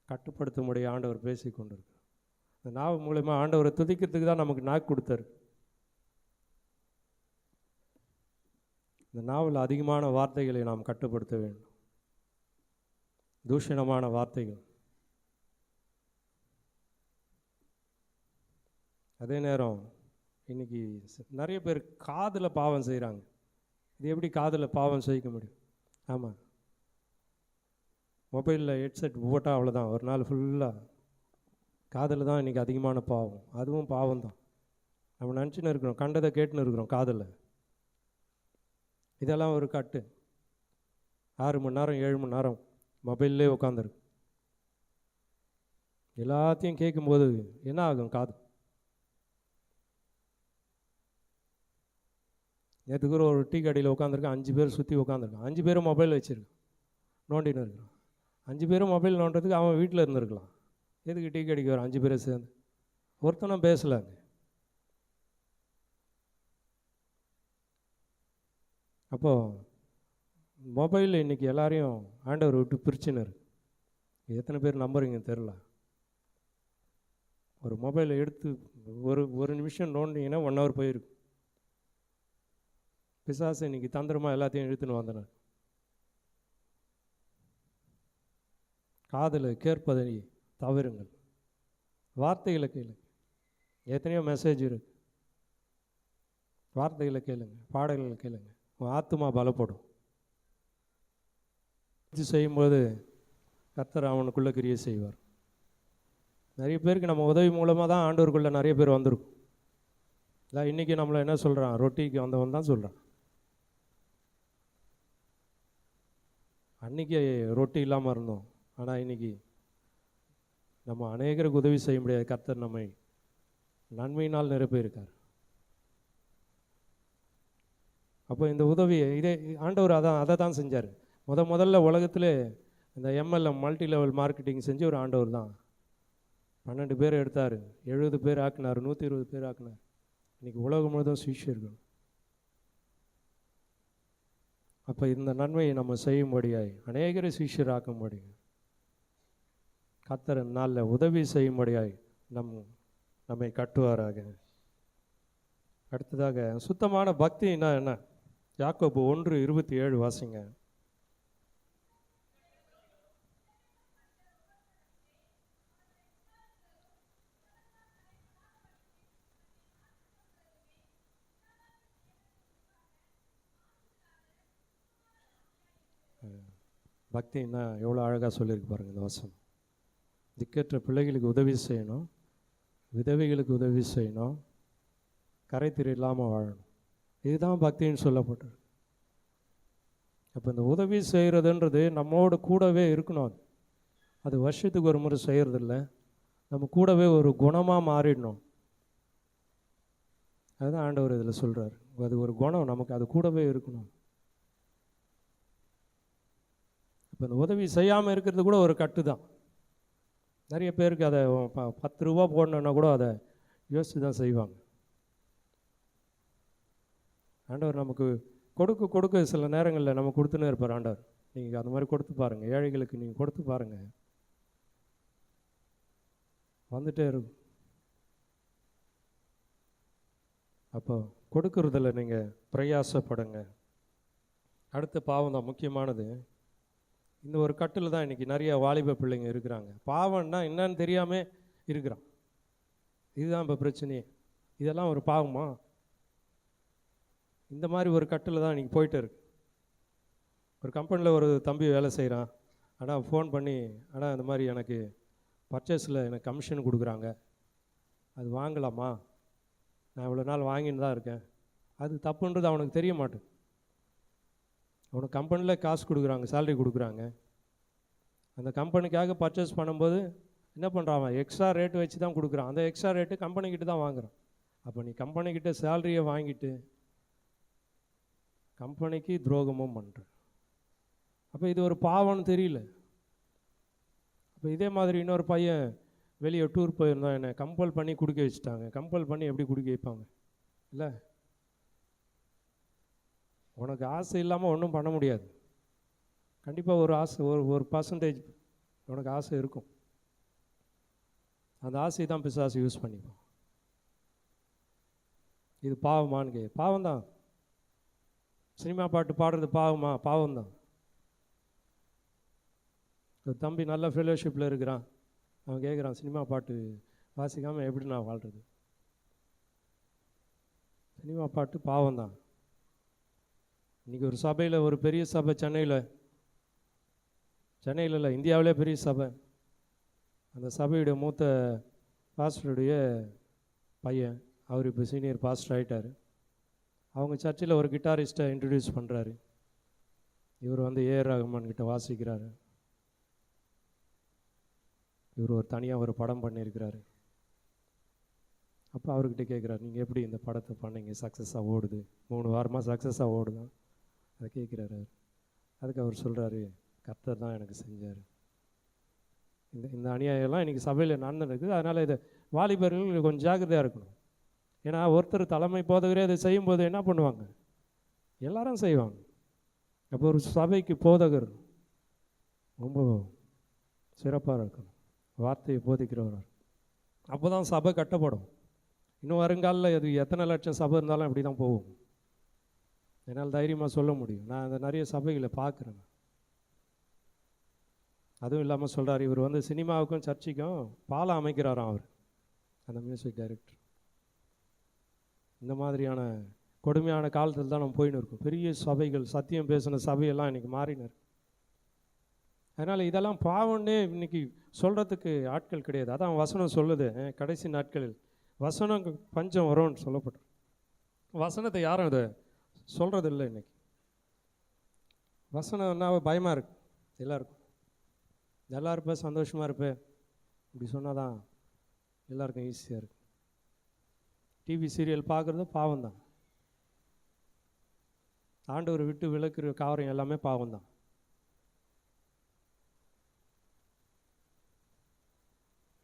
கட்டுப்படுத்த முடிய ஆண்டவர் பேசி கொண்டிருக்கிறார். இந்த நாவு மூலமா ஆண்டவரை துதிக்கிறதுக்கு தான் நமக்கு நாக்கு கொடுத்தாரு. இந்த நாவில் அதிகமான வார்த்தைகளை நாம் கட்டுப்படுத்த வேண்டும். தூஷணமான வார்த்தைகள். அதே நேரம் இன்னைக்கு நிறைய பேர் காதில் பாவம் செய்கிறாங்க. இது எப்படி காதில் பாவம் செய்ய முடியும்? ஆமாம், மொபைலில் ஹெட்செட் போட்டால் அவ்வளோதான், ஒரு நாள் ஃபுல்லாக காதில் தான் இன்றைக்கி அதிகமான பாவம். அதுவும் பாவம் தான். நம்ம நினச்சின்னு இருக்கிறோம், கண்டதை கேட்டுன்னு இருக்கிறோம் காதில். இதெல்லாம் ஒரு கட்டு. 6 மணி நேரம் 7 மணி நேரம் மொபைல்லே உட்காந்துருக்கு. எல்லாத்தையும் கேட்கும்போது என்ன ஆகும்? காது. நேற்றுக்கு ஒரு டீ கடையில் உட்காந்துருக்கேன், 5 பேர் சுற்றி உட்காந்துருக்கான். 5 பேரும் மொபைல் வச்சுருக்கான், நோண்டின்னு இருக்கிறான். 5 பேரும் மொபைல் நோண்டுறதுக்கு அவன் வீட்டில் இருந்துருக்கலாம். எதுக்கு டீ கடைக்கு வர 5 பேரை சேர்ந்து? ஒருத்தனும் பேசலாங்க. அப்போது மொபைல் இன்றைக்கி எல்லாரையும் ஆண்டவர் விட்டு பிரிச்சுன்னு இருக்கு. எத்தனை பேர் நம்புறீங்க தெரில. ஒரு மொபைலை எடுத்து ஒரு நிமிஷம் நோண்டிங்கன்னா 1 ஹவர் போயிருக்கு. பிசாசு இன்னைக்கு தந்திரமாக எல்லாத்தையும் இழுத்துன்னு வந்தனர். காதில் கேட்பதை தவிருங்கள், வார்த்தைகளை கேளுங்க. எத்தனையோ மெசேஜ் இருக்கு, வார்த்தைகளை கேளுங்க, பாடல்களை கேளுங்க. உன் ஆத்துமா பலப்படும். இது செய்யும்போது கர்த்தர் அவனுக்குள்ளே கிரியை செய்வார். நிறைய பேருக்கு நம்ம உதவி மூலமாக தான் ஆண்டவருக்குள்ளே நிறைய பேர் வந்திருக்கும். இல்லை இன்றைக்கி நம்மளை என்ன சொல்கிறான், ரொட்டிக்கு வந்தவன் தான் சொல்கிறான். அன்றைக்கி ரொட்டி இல்லாமல் இருந்தோம், ஆனால் இன்றைக்கி நம்ம அநேகருக்கு உதவி செய்ய முடியாது. கர்த்தர் நம்மை நன்மையினால் நிரப்பியிருக்கார். அப்போ இந்த உதவியை இதே ஆண்டவர் அதை தான் செஞ்சார். முதல்ல உலகத்தில் இந்த MLM மல்டி லெவல் மார்க்கெட்டிங் செஞ்சு ஒரு ஆண்டவர் தான் 12 பேர் எடுத்தார், 70 பேர் ஆக்கினார், 120 பேர் ஆக்கினார். இன்றைக்கி உலகம் முழுதும் சிஷ்யர்கள். அப்போ இந்த நன்மையை நம்ம செய்யும்படியாய் அநேகரை சிஷ்யர் ஆக்கும்படியாய் கர்த்தர் நாளில் உதவி செய்யும்படியாய் நம்மை கட்டுவாராக. அடுத்ததாக சுத்தமான பக்தின்னா என்ன? யாக்கோபு 1:27 வாசிங்க. பக்தின்னா எவ்வளோ அழகாக சொல்லியிருக்கு பாருங்கள் இந்த வசனம். திக்கற்ற பிள்ளைகளுக்கு உதவி செய்யணும், விதவைகளுக்கு உதவி செய்யணும், கரைத்திரை இல்லாமல் வாழணும். இதுதான் பக்தின்னு சொல்லப்பட்டது. அப்போ இந்த உதவி செய்கிறதுன்றது நம்மோட கூடவே இருக்கணும். அது வருஷத்துக்கு ஒரு முறை செய்கிறதில்ல, நம்ம கூடவே ஒரு குணமாக மாறிடணும். அதுதான் ஆண்டவர் இதில் சொல்கிறார். அது ஒரு குணம், நமக்கு அது கூடவே இருக்கணும். இப்போ இந்த உதவி செய்யாமல் இருக்கிறது கூட ஒரு கட்டு தான். நிறைய பேருக்கு அதை 10 ரூபா போடணுன்னா கூட அதை யோசித்து தான் செய்வாங்க. ஆண்டவர் நமக்கு கொடுக்க சில நேரங்களில் நம்ம கொடுத்துன்னே இருப்பார் ஆண்டவர். நீங்கள் அந்த மாதிரி கொடுத்து பாருங்கள், ஏழைகளுக்கு நீங்கள் கொடுத்து பாருங்கள், வந்துட்டே இருக்கும். அப்போ கொடுக்கறதில்ல நீங்கள் பிரயாசப்படுங்க. அடுத்த பாவம் தான் முக்கியமானது. இந்த ஒரு கட்டில் தான் இன்றைக்கி நிறைய வாலிப பிள்ளைங்க இருக்கிறாங்க. பாவம்னா என்னன்னு தெரியாமல் இருக்கிறான். இதுதான் இப்போ பிரச்சனையே. இதெல்லாம் ஒரு பாவமா? இந்த மாதிரி ஒரு கட்டில் தான் இன்றைக்கி போயிட்டு இருக்கு. ஒரு கம்பெனியில் ஒரு தம்பி வேலை செய்கிறான். ஆனால் ஃபோன் பண்ணி, ஆனால் இந்த மாதிரி எனக்கு பர்ச்சேஸில் எனக்கு கமிஷன் கொடுக்குறாங்க, அது வாங்கலாமா? நான் இவ்வளோ நாள் வாங்கின்னு தான் இருக்கேன். அது தப்புன்றது அவனுக்கு தெரிய மாட்டேன். அவனுக்கு கம்பெனியில் காசு கொடுக்குறாங்க, சேலரி கொடுக்குறாங்க. அந்த கம்பெனிக்காக பர்ச்சேஸ் பண்ணும்போது என்ன பண்ணுறான், எக்ஸ்ட்ரா ரேட்டு வச்சு தான் கொடுக்குறான். அந்த எக்ஸ்ட்ரா ரேட்டு கம்பெனிக்கிட்ட தான் வாங்குறான். அப்போ நீ கம்பெனிக்கிட்ட சேலரியை வாங்கிட்டு கம்பெனிக்கு துரோகமும் பண்ணுற. அப்போ இது ஒரு பாவம்னு தெரியல. அப்போ இதே மாதிரி இன்னொரு பையன் வெளியே டூர் போயிருந்தான், என்னை கம்பல் பண்ணி குடிக்க வச்சுட்டாங்க. கம்பல் பண்ணி எப்படி குடிக்க வைப்பாங்க? இல்லை, உனக்கு ஆசை இல்லாமல் ஒன்றும் பண்ண முடியாது. கண்டிப்பாக ஒரு ஆசை, ஒரு பர்சன்டேஜ் உனக்கு ஆசை இருக்கும். அந்த ஆசையை தான் பிசாசு யூஸ் பண்ணிப்பான். இது பாவமானு பாவம் தான். சினிமா பாட்டு பாடுறது பாவமா? பாவம்தான். ஒரு தம்பி நல்ல ஃபெலோஷிப்பில் இருக்கிறான், அவன் கேட்குறான், சினிமா பாட்டு வாசிக்காமல் எப்படி நான் வாழ்கிறது? சினிமா பாட்டு பாவம்தான். இன்றைக்கி ஒரு சபையில், ஒரு பெரிய சபை சென்னையில் இல்லை, இந்தியாவிலே பெரிய சபை. அந்த சபையுடைய மூத்த பாஸ்டருடைய பையன், அவர் இப்போ சீனியர் பாஸ்டர் ஆகிட்டார். அவங்க சர்ச்சில் ஒரு கிட்டாரிஸ்ட்டை இன்ட்ரடியூஸ் பண்ணுறாரு. இவர் வந்து ஏஆர் ரஹ்மான் கிட்ட வாசிக்கிறாரு. இவர் ஒரு தனியாக ஒரு படம் பண்ணியிருக்கிறாரு. அப்போ அவர்கிட்ட கேட்குறாரு, நீங்கள் எப்படி இந்த படத்தை பண்ணீங்க? சக்ஸஸாக ஓடுது, 3 வாரமாக சக்ஸஸாக ஓடுதான். அதை கேட்குறாரு. அதுக்கு அவர் சொல்கிறாரு, கர்த்தர் தான் எனக்கு செஞ்சார். இந்த அநியாயம்லாம் இன்றைக்கி சபையில் நடந்துருக்குது. அதனால் இதை வாலிபர்கள் கொஞ்சம் ஜாக்கிரதையாக இருக்கணும். ஏன்னா ஒருத்தர் தலைமை போதகரே அதை செய்யும்போது என்ன பண்ணுவாங்க, எல்லாரும் செய்வாங்க. அப்போ ஒரு சபைக்கு போதகர் ரொம்ப சிறப்பாக இருக்கணும், வார்த்தையை போதிக்கிறவர். அப்போ தான் சபை கட்டப்படும். இன்னும் வருங்காலில் அது எத்தனை லட்சம் சபை இருந்தாலும் அப்படி தான் போகும். என்னால் தைரியமாக சொல்ல முடியும். நான் அந்த நிறைய சபைகளை பார்க்குறேன். அதுவும் இல்லாமல் சொல்கிறார், இவர் வந்து சினிமாவுக்கும் சர்ச்சுக்கும் பாலம் அமைக்கிறாராம் அவர், அந்த மியூசிக் டைரக்டர். இந்த மாதிரியான கொடுமையான காலத்தில் தான் நம்ம போயின்னு இருக்கோம். பெரிய சபைகள், சத்தியம் பேசின சபையெல்லாம் இன்றைக்கி மாறினர். அதனால் இதெல்லாம் பாவம்னே இன்னைக்கு சொல்கிறதுக்கு ஆட்கள் கிடையாது. அதான் வசனம் சொல்லுது, கடைசி நாட்களில் வசனம் பஞ்சம் வரும்னு சொல்லப்பட்டு. வசனத்தை யாரும் அதை சொல்கிறது இல்லை இன்னைக்கு. வசனம்னா பயமாக இருக்கு எல்லாருக்கும். நல்லா இருப்பேன், சந்தோஷமாக இருப்பேன், இப்படி சொன்னால் தான் எல்லாருக்கும் ஈஸியாக இருக்குது. டிவி சீரியல் பார்க்குறது பாவம் தான். ஆண்டவர் விட்டு விளக்குற காரியம் எல்லாமே பாவம் தான்.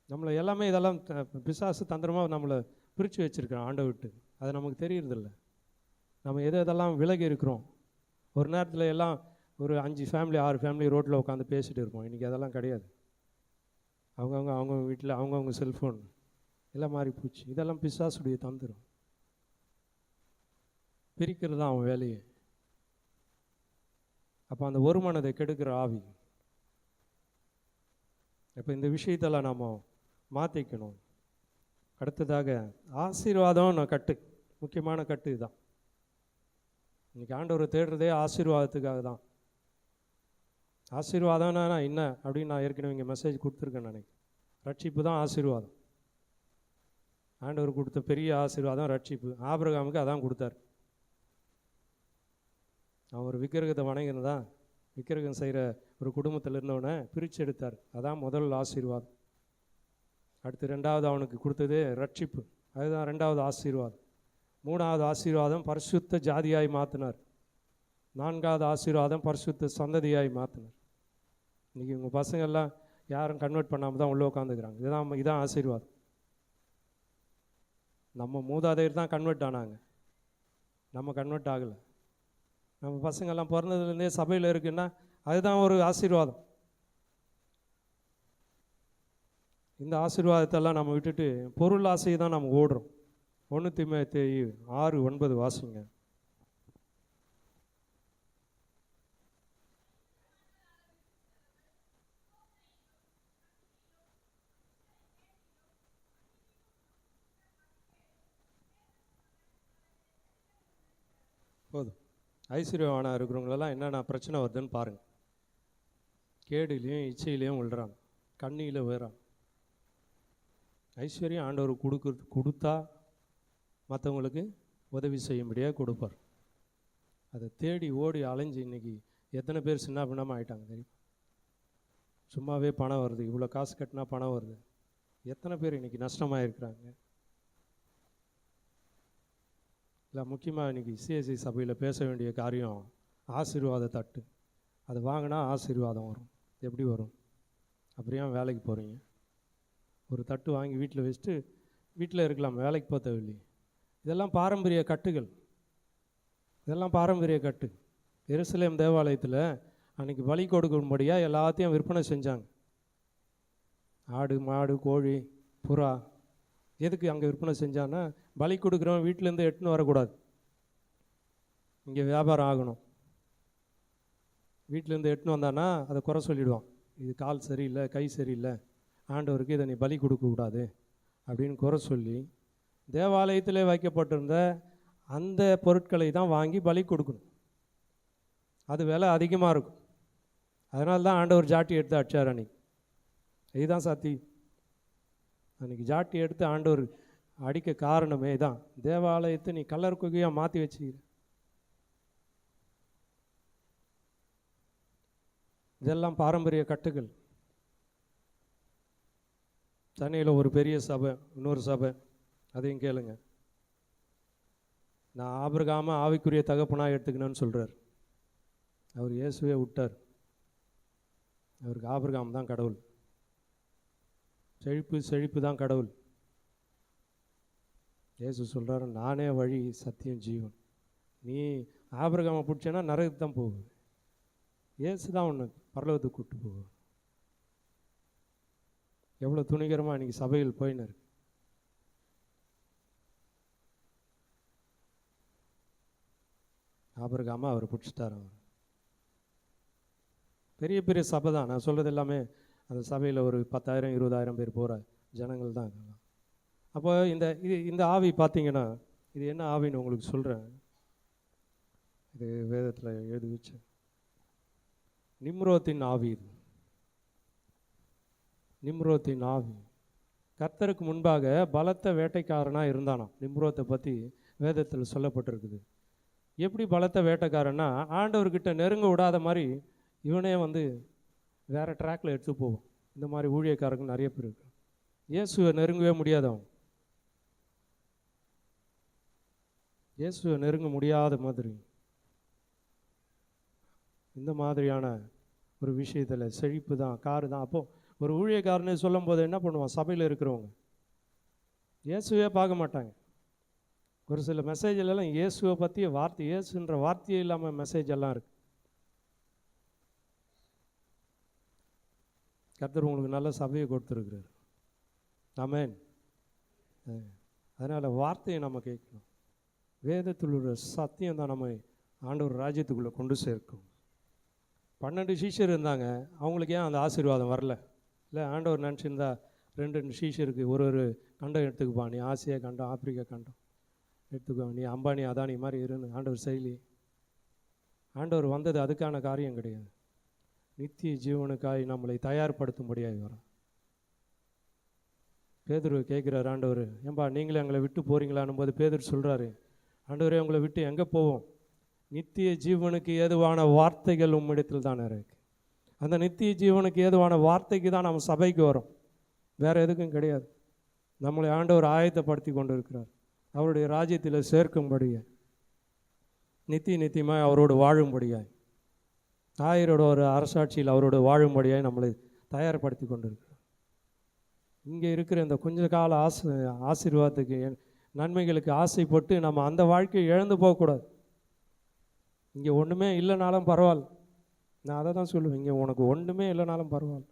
நம்மளை எல்லாமே இதெல்லாம் பிசாசு தந்திரமாக நம்மளை பிரித்து வச்சுருக்கிறோம் ஆண்டை விட்டு. அது நமக்கு தெரியறதில்ல. நம்ம எதெல்லாம் விலகி இருக்கிறோம். ஒரு நேரத்தில் எல்லாம் ஒரு 5 ஃபேமிலி 6 ஃபேமிலி ரோட்டில் உட்காந்து பேசிகிட்டு இருப்போம். இன்றைக்கி அதெல்லாம் கிடையாது. அவங்கவுங்க வீட்டில் அவங்கவுங்க செல்ஃபோன் எல்லாம் மாறி போச்சு. இதெல்லாம் பிசாசுடைய தந்திரம். பிரிக்கிறது தான் அவன் வேலையை. அப்போ அந்த ஒரு மனதை கெடுக்கிற ஆவி. இப்போ இந்த விஷயத்தெல்லாம் நாம் மாற்றிக்கணும். அடுத்ததாக ஆசீர்வாதம் கட்டு, முக்கியமான கட்டு இதுதான். இன்றைக்கி ஆண்டவரை தேடுறதே ஆசீர்வாதத்துக்காக தான். ஆசீர்வாதம்னா என்ன அப்படின்னு நான் ஏற்கனவே இங்கே மெசேஜ் கொடுத்துருக்கேன். நினைக்கிறேன் ரட்சிப்பு தான் ஆசீர்வாதம். ஆண்டவர் கொடுத்த பெரிய ஆசீர்வாதம் ரட்சிப்பு. ஆபிரகாமுக்கு அதான் கொடுத்தார். அவன் ஒரு விக்கிரகத்தை வணங்கினதா, விக்கிரகம் செய்கிற ஒரு குடும்பத்தில் இருந்தவனை பிரித்து எடுத்தார். அதான் முதல் ஆசீர்வாதம். அடுத்து 2வது அவனுக்கு கொடுத்தது ரட்சிப்பு. அதுதான் 2வது ஆசீர்வாதம். 3வது ஆசீர்வாதம் பரிசுத்த ஜாதியாய் மாற்றினார். 4வது ஆசீர்வாதம் பரிசுத்த சந்ததியாய் மாற்றினார். இன்றைக்கி உங்கள் பசங்கள்லாம் யாரும் கன்வெர்ட் பண்ணாமல் தான் உள்ளே உட்காந்துக்கிறாங்க. இதான் ஆசீர்வாதம். நம்ம மூதாதையர் தான் கன்வெர்ட் ஆனாங்க, நம்ம கன்வெர்ட் ஆகலை. நம்ம பசங்கள்லாம் பிறந்ததுலேருந்தே சபையில் இருக்குன்னா அதுதான் ஒரு ஆசீர்வாதம். இந்த ஆசீர்வாதத்தெல்லாம் நம்ம விட்டுட்டு பொருள் ஆசையை தான் நம்ம ஓடுறோம். 1 தீமோத்தேயு 6:9 வாசிங்க. போதும். ஐஸ்வர்யவானாக இருக்கிறவங்களெல்லாம் என்னென்ன பிரச்சனை வருதுன்னு பாருங்கள். கேடுலேயும் இச்சையிலையும் விழுறாங்க, கண்ணியில் விழுறாங்க. ஐஸ்வர்யம் ஆண்டவர் கொடுத்தா மற்றவங்களுக்கு உதவி செய்யும்படியாக கொடுப்பார். அதை தேடி ஓடி அலைஞ்சு இன்றைக்கி எத்தனை பேர் சின்ன பின்னமாக ஆகிட்டாங்க தெரியும். சும்மாவே பணம் வருது, இவ்வளோ காசு கட்டினா பணம் வருது. எத்தனை பேர் இன்றைக்கி நஷ்டமாக இருக்கிறாங்க. இல்லை, முக்கியமாக இன்றைக்கி சிஎஸ்சி சபையில் பேச வேண்டிய காரியம் ஆசீர்வாத தட்டு. அது வாங்கினா ஆசீர்வாதம் வரும். எப்படி வரும்? அப்படியே வேலைக்கு போகிறீங்க, ஒரு தட்டு வாங்கி வீட்டில் வச்சுட்டு வீட்டில் இருக்கலாம், வேலைக்கு போக தேவையில்லை. இதெல்லாம் பாரம்பரிய கட்டுகள். இதெல்லாம் பாரம்பரிய கட்டு. எருசலேம் தேவாலயத்தில் அன்றைக்கி பலி கொடுக்கும்படியாக எல்லாத்தையும் விற்பனை செஞ்சாங்க. ஆடு, மாடு, கோழி, புறா. எதுக்கு அங்கே விற்பனை செஞ்சான்னா, பலி கொடுக்குறவன் வீட்டிலேருந்து எட்டுன்னு வரக்கூடாது, இங்கே வியாபாரம் ஆகணும். வீட்டிலேருந்து எட்டுன்னு வந்தான்னா அதை குறை சொல்லிவிடுவான். இது கால் சரியில்லை, கை சரியில்லை, ஆண்டவருக்கு இதை நீ பலி கொடுக்கக்கூடாது அப்படின்னு குறை சொல்லி தேவாலயத்தில் வைக்கப்பட்டிருந்த அந்த பொருட்களை தான் வாங்கி பலி கொடுக்கணும். அது விலை அதிகமாக இருக்கும். அதனால தான் ஆண்டவர் ஜாட்டி எடுத்து அடிச்சார் அன்னைக்கு. இதுதான் சத்தி. அன்றைக்கி ஜாட்டி எடுத்து ஆண்டவர் அடிக்க காரணமே தான், தேவாலயத்தை நீ கல்லர் குகையாக மாற்றி வச்சுக்கிற. இதெல்லாம் பாரம்பரிய கட்டுகள். சென்னையில் ஒரு பெரிய சபை, இன்னொரு சபை, அதையும் கேளுங்க. நான் ஆபிரகாம ஆவிக்குரிய தகப்பனாக எடுத்துக்கணும்னு சொல்கிறார். அவர் இயேசுவே விட்டார். அவருக்கு ஆபிரகாம் தான் கடவுள், செழிப்பு தான் கடவுள். இயேசு சொல்கிறார், நானே வழி, சத்தியம், ஜீவன். நீ ஆபிரகாமை பிடிச்சேன்னா நரகத்துக்கு தான் போகுது. இயேசு தான் ஒன்று பரலோகத்துக்கு கூப்பிட்டு போகும். எவ்வளோ துணிகரமாக இன்றைக்கி சபையில் போயின்னு இருக்கு. ஆபிரகாமா அவர் பிடிச்சிட்டார். அவர் பெரிய பெரிய சபை தான். நான் சொல்கிறது எல்லாமே அந்த சபையில் ஒரு 10,000 20,000 பேர் போகிற ஜனங்கள் தான். அப்போ இந்த ஆவி பார்த்தீங்கன்னா, இது என்ன ஆவின்னு உங்களுக்கு சொல்கிறேன். இது வேதத்தில் எழுதி வச்ச நிம்ரோத்தின் ஆவி. இது நிம்ரோத்தின் ஆவி. கர்த்தருக்கு முன்பாக பலத்த வேட்டைக்காரனாக இருந்தானாம். நிம்ரோத்தை பற்றி வேதத்தில் சொல்லப்பட்டிருக்குது. எப்படி பலத்த வேட்டைக்காரன்னா, ஆண்டவர்கிட்ட நெருங்க விடாத மாதிரி இவனே வந்து வேறு ட்ராக்கில் எடுத்து போவோம். இந்த மாதிரி ஊழியக்காரங்க நிறைய பேர் இருக்கு. இயேசுவை நெருங்கவே முடியாதவன், இயேசுவை நெருங்க முடியாத மாதிரி இந்த மாதிரியான ஒரு விஷயத்தில் செழிப்பு தான், காரு தான். அப்போது ஒரு ஊழியக்காரனை சொல்லும் போது என்ன பண்ணுவான், சபையில் இருக்கிறவங்க இயேசுவே பார்க்க மாட்டாங்க. ஒரு சில மெசேஜிலலாம் இயேசுவை பற்றிய வார்த்தை, இயேசுன்ற வார்த்தையே இல்லாமல் மெசேஜ் எல்லாம் இருக்குது. கர்த்தர் உங்களுக்கு நல்ல சபையை கொடுத்துருக்குறாரு. ஆமென். அதனால் வார்த்தையை நம்ம கேட்கணும். வேதத்தில் உள்ள சத்தியம் தான் நம்ம ஆண்டவர் ராஜ்யத்துக்குள்ளே கொண்டு சேர்க்கும். 12 சீஷர் இருந்தாங்க, அவங்களுக்கு ஏன் அந்த ஆசீர்வாதம் வரல? இல்லை, ஆண்டவர் நினச்சிருந்தா 2 சீஷருக்கு ஒரு கண்டம் எடுத்துக்குப்பா, நீ ஆசியா கண்டம், ஆப்பிரிக்கா கண்டம் எடுத்துக்கோ, நீ அம்பானி அதானி மாதிரி இருந்து ஆண்டவர் செயலி. ஆண்டவர் வந்தது அதுக்கான காரியம் கிடையாது. நித்திய ஜீவனுக்காய் நம்மளை தயார்படுத்தும்படியாக வரும். பேதுரு கேட்குறாரு, ஆண்டவர் ஏன்பா நீங்களே எங்களை விட்டு போகிறீங்களான்னும் போது பேதுரு சொல்கிறாரு, ஆண்டவரே உங்களை விட்டு எங்கே போவோம்? நித்திய ஜீவனுக்கு ஏதுவான வார்த்தைகள் உம்மிடத்தில் தானே இருக்கு. அந்த நித்திய ஜீவனுக்கு ஏதுவான வார்த்தைக்கு தான் நம்ம சபைக்கு வரோம், வேறு எதுக்கும் கிடையாது. நம்மளை ஆண்டவர் ஆயத்தப்படுத்தி கொண்டு இருக்கிறார் அவருடைய ராஜ்யத்தில் சேர்க்கும்படிய, நித்தியமாக அவரோடு வாழும்படியாய், ஆயரோட ஒரு அரசாட்சியில் அவரோடு வாழும்படியாய் நம்மளை தயார்படுத்தி கொண்டு இருக்கிறார். இங்கே இருக்கிற இந்த கொஞ்ச கால ஆசீர்வாதத்துக்கு, நன்மைகளுக்கு ஆசைப்பட்டு நம்ம அந்த வாழ்க்கையை இழந்து போகக்கூடாது. இங்கே ஒன்றுமே இல்லைனாலும் பரவாயில்ல, நான் அதை தான் சொல்லுவேன். இங்கே உனக்கு ஒன்றுமே இல்லைனாலும் பரவாயில்ல.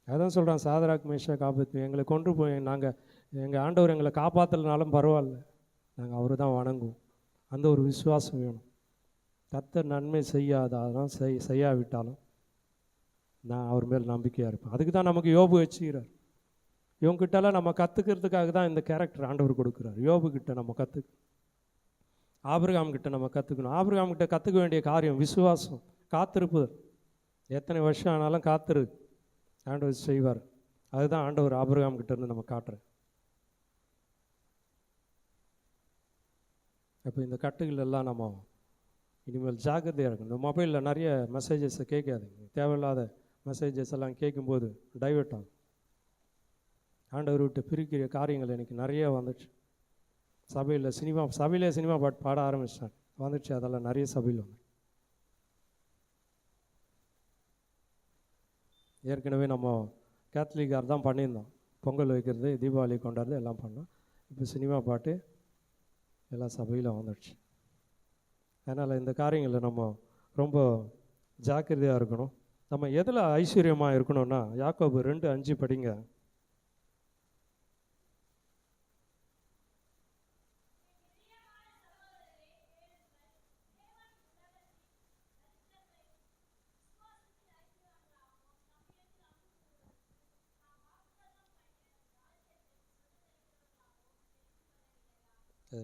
அதான் சொல்கிறேன், சாதராக் மேஷாக் ஆபேத்நேகோ எங்களை கொண்டு போய் எங்கள் ஆண்டவர் எங்களை காப்பாற்றலனாலும் பரவாயில்ல, நாங்கள் அவரை தான் வணங்குவோம். அந்த ஒரு விசுவாசம் வேணும். கர்த்தர் நன்மை செய்யாதான் செய்யாவிட்டாலும் நான் அவர் மேல் நம்பிக்கையாக இருப்பேன். அதுக்கு தான் நமக்கு யோபு வச்சுக்கிறார். இவங்ககிட்டலாம் நம்ம கற்றுக்கிறதுக்காக தான் இந்த கேரக்டர் ஆண்டவர் கொடுக்குறார். யோபுக்கிட்ட நம்ம ஆபிரகாம் கிட்ட நம்ம கற்றுக்கணும். ஆபிரகாம் கிட்ட கற்றுக்க வேண்டிய காரியம் விசுவாசம், காத்திருப்புதல். எத்தனை வருஷம் ஆனாலும் காத்திரு, ஆண்டவர் செய்வார். அதுதான் ஆண்டவர் ஆபிரகாம் கிட்ட இருந்து நம்ம காட்டுறேன். அப்போ இந்த கட்டுகள் எல்லாம் நம்ம இனிமேல் ஜாக்கிரதையாக இருக்கணும். இந்த மொபைலில் நிறைய மெசேஜஸை கேட்காதீங்க. தேவையில்லாத மெசேஜஸ் எல்லாம் கேட்கும்போது டைவெர்ட் ஆகும். ஆண்டவர் விட்டு பிரிக்கிற காரியங்கள் எனக்கு நிறைய வந்துச்சு. சபையிலே சினிமா பாட்டு பாட ஆரம்பிச்சிட்டாங்க, வந்துடுச்சு. அதெல்லாம் நிறைய சபையில் வந்து ஏற்கனவே நம்ம கேத்தலிக்கார் தான் பண்ணியிருந்தோம். பொங்கல் வைக்கிறது, தீபாவளி கொண்டாடுறது எல்லாம் பண்ணோம். இப்போ சினிமா பாட்டு எல்லா சபையில் வந்துடுச்சு. அதனால் இந்த காரியங்களில் நம்ம ரொம்ப ஜாக்கிரதையாக இருக்கணும். நம்ம எதில் ஐஸ்வர்யமாக இருக்கணும்னா, யாக்கோபு 2:5 படிங்க.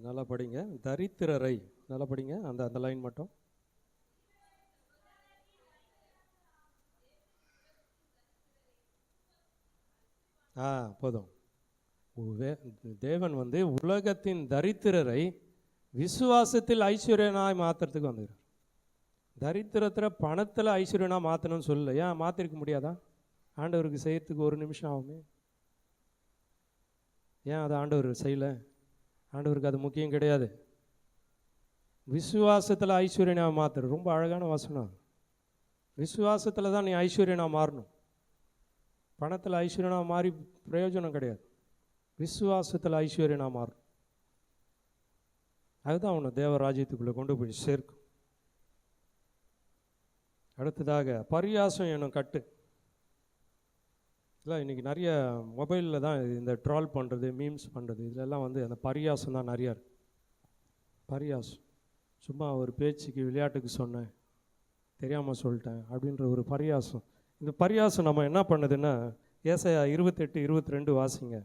நல்லா படிங்க. தரித்திரரை நல்லா படிங்க, அந்த லைன் மட்டும். போதும். தேவன் வந்து உலகத்தின் தரித்திரரை விசுவாசத்தில் ஐஸ்வர்யனாய் மாற்றுறதுக்கு வந்துடுறார். தரித்திரத்தில் பணத்தில் ஐஸ்வர்யனாக மாற்றணும்னு சொல்லலை. ஏன் மாற்றிருக்க முடியாதா? ஆண்டவருக்கு செய்யறதுக்கு 1 நிமிஷம் ஆகுமே. ஏன் அதை ஆண்டவர் செய்யலை? ஆண்டவருக்கு அது முக்கியம் கிடையாது. விசுவாசத்தில் ஐஸ்வர்யனாக மாற்றுற ரொம்ப அழகான வசனம். விசுவாசத்தில் தான் நீ ஐஸ்வர்யனாக மாறணும். பணத்தில் ஐஸ்வர்யனாக மாறி பிரயோஜனம் கிடையாது. விசுவாசத்தில் ஐஸ்வர்யனாக மாறணும். அதுதான் உன்னை தேவராஜ்யத்துக்குள்ளே கொண்டு போய் சேர்க்கும். அடுத்ததாக பரியாசம் எனும் கட்டு. இல்லை, இன்றைக்கி நிறைய மொபைலில் தான் இந்த ட்ரால் பண்ணுறது, மீம்ஸ் பண்ணுறது, இதெல்லாம் வந்து அந்த பரியாசம் தான் நிறையா இருக்குது. பரியாசம், சும்மா ஒரு பேச்சுக்கு விளையாட்டுக்கு சொன்னேன், தெரியாமல் சொல்லிட்டேன் அப்படின்ற ஒரு பரியாசம். இந்த பரியாசம் நம்ம என்ன பண்ணுதுன்னா, ஏசாயா 28:22 வாசிங்க.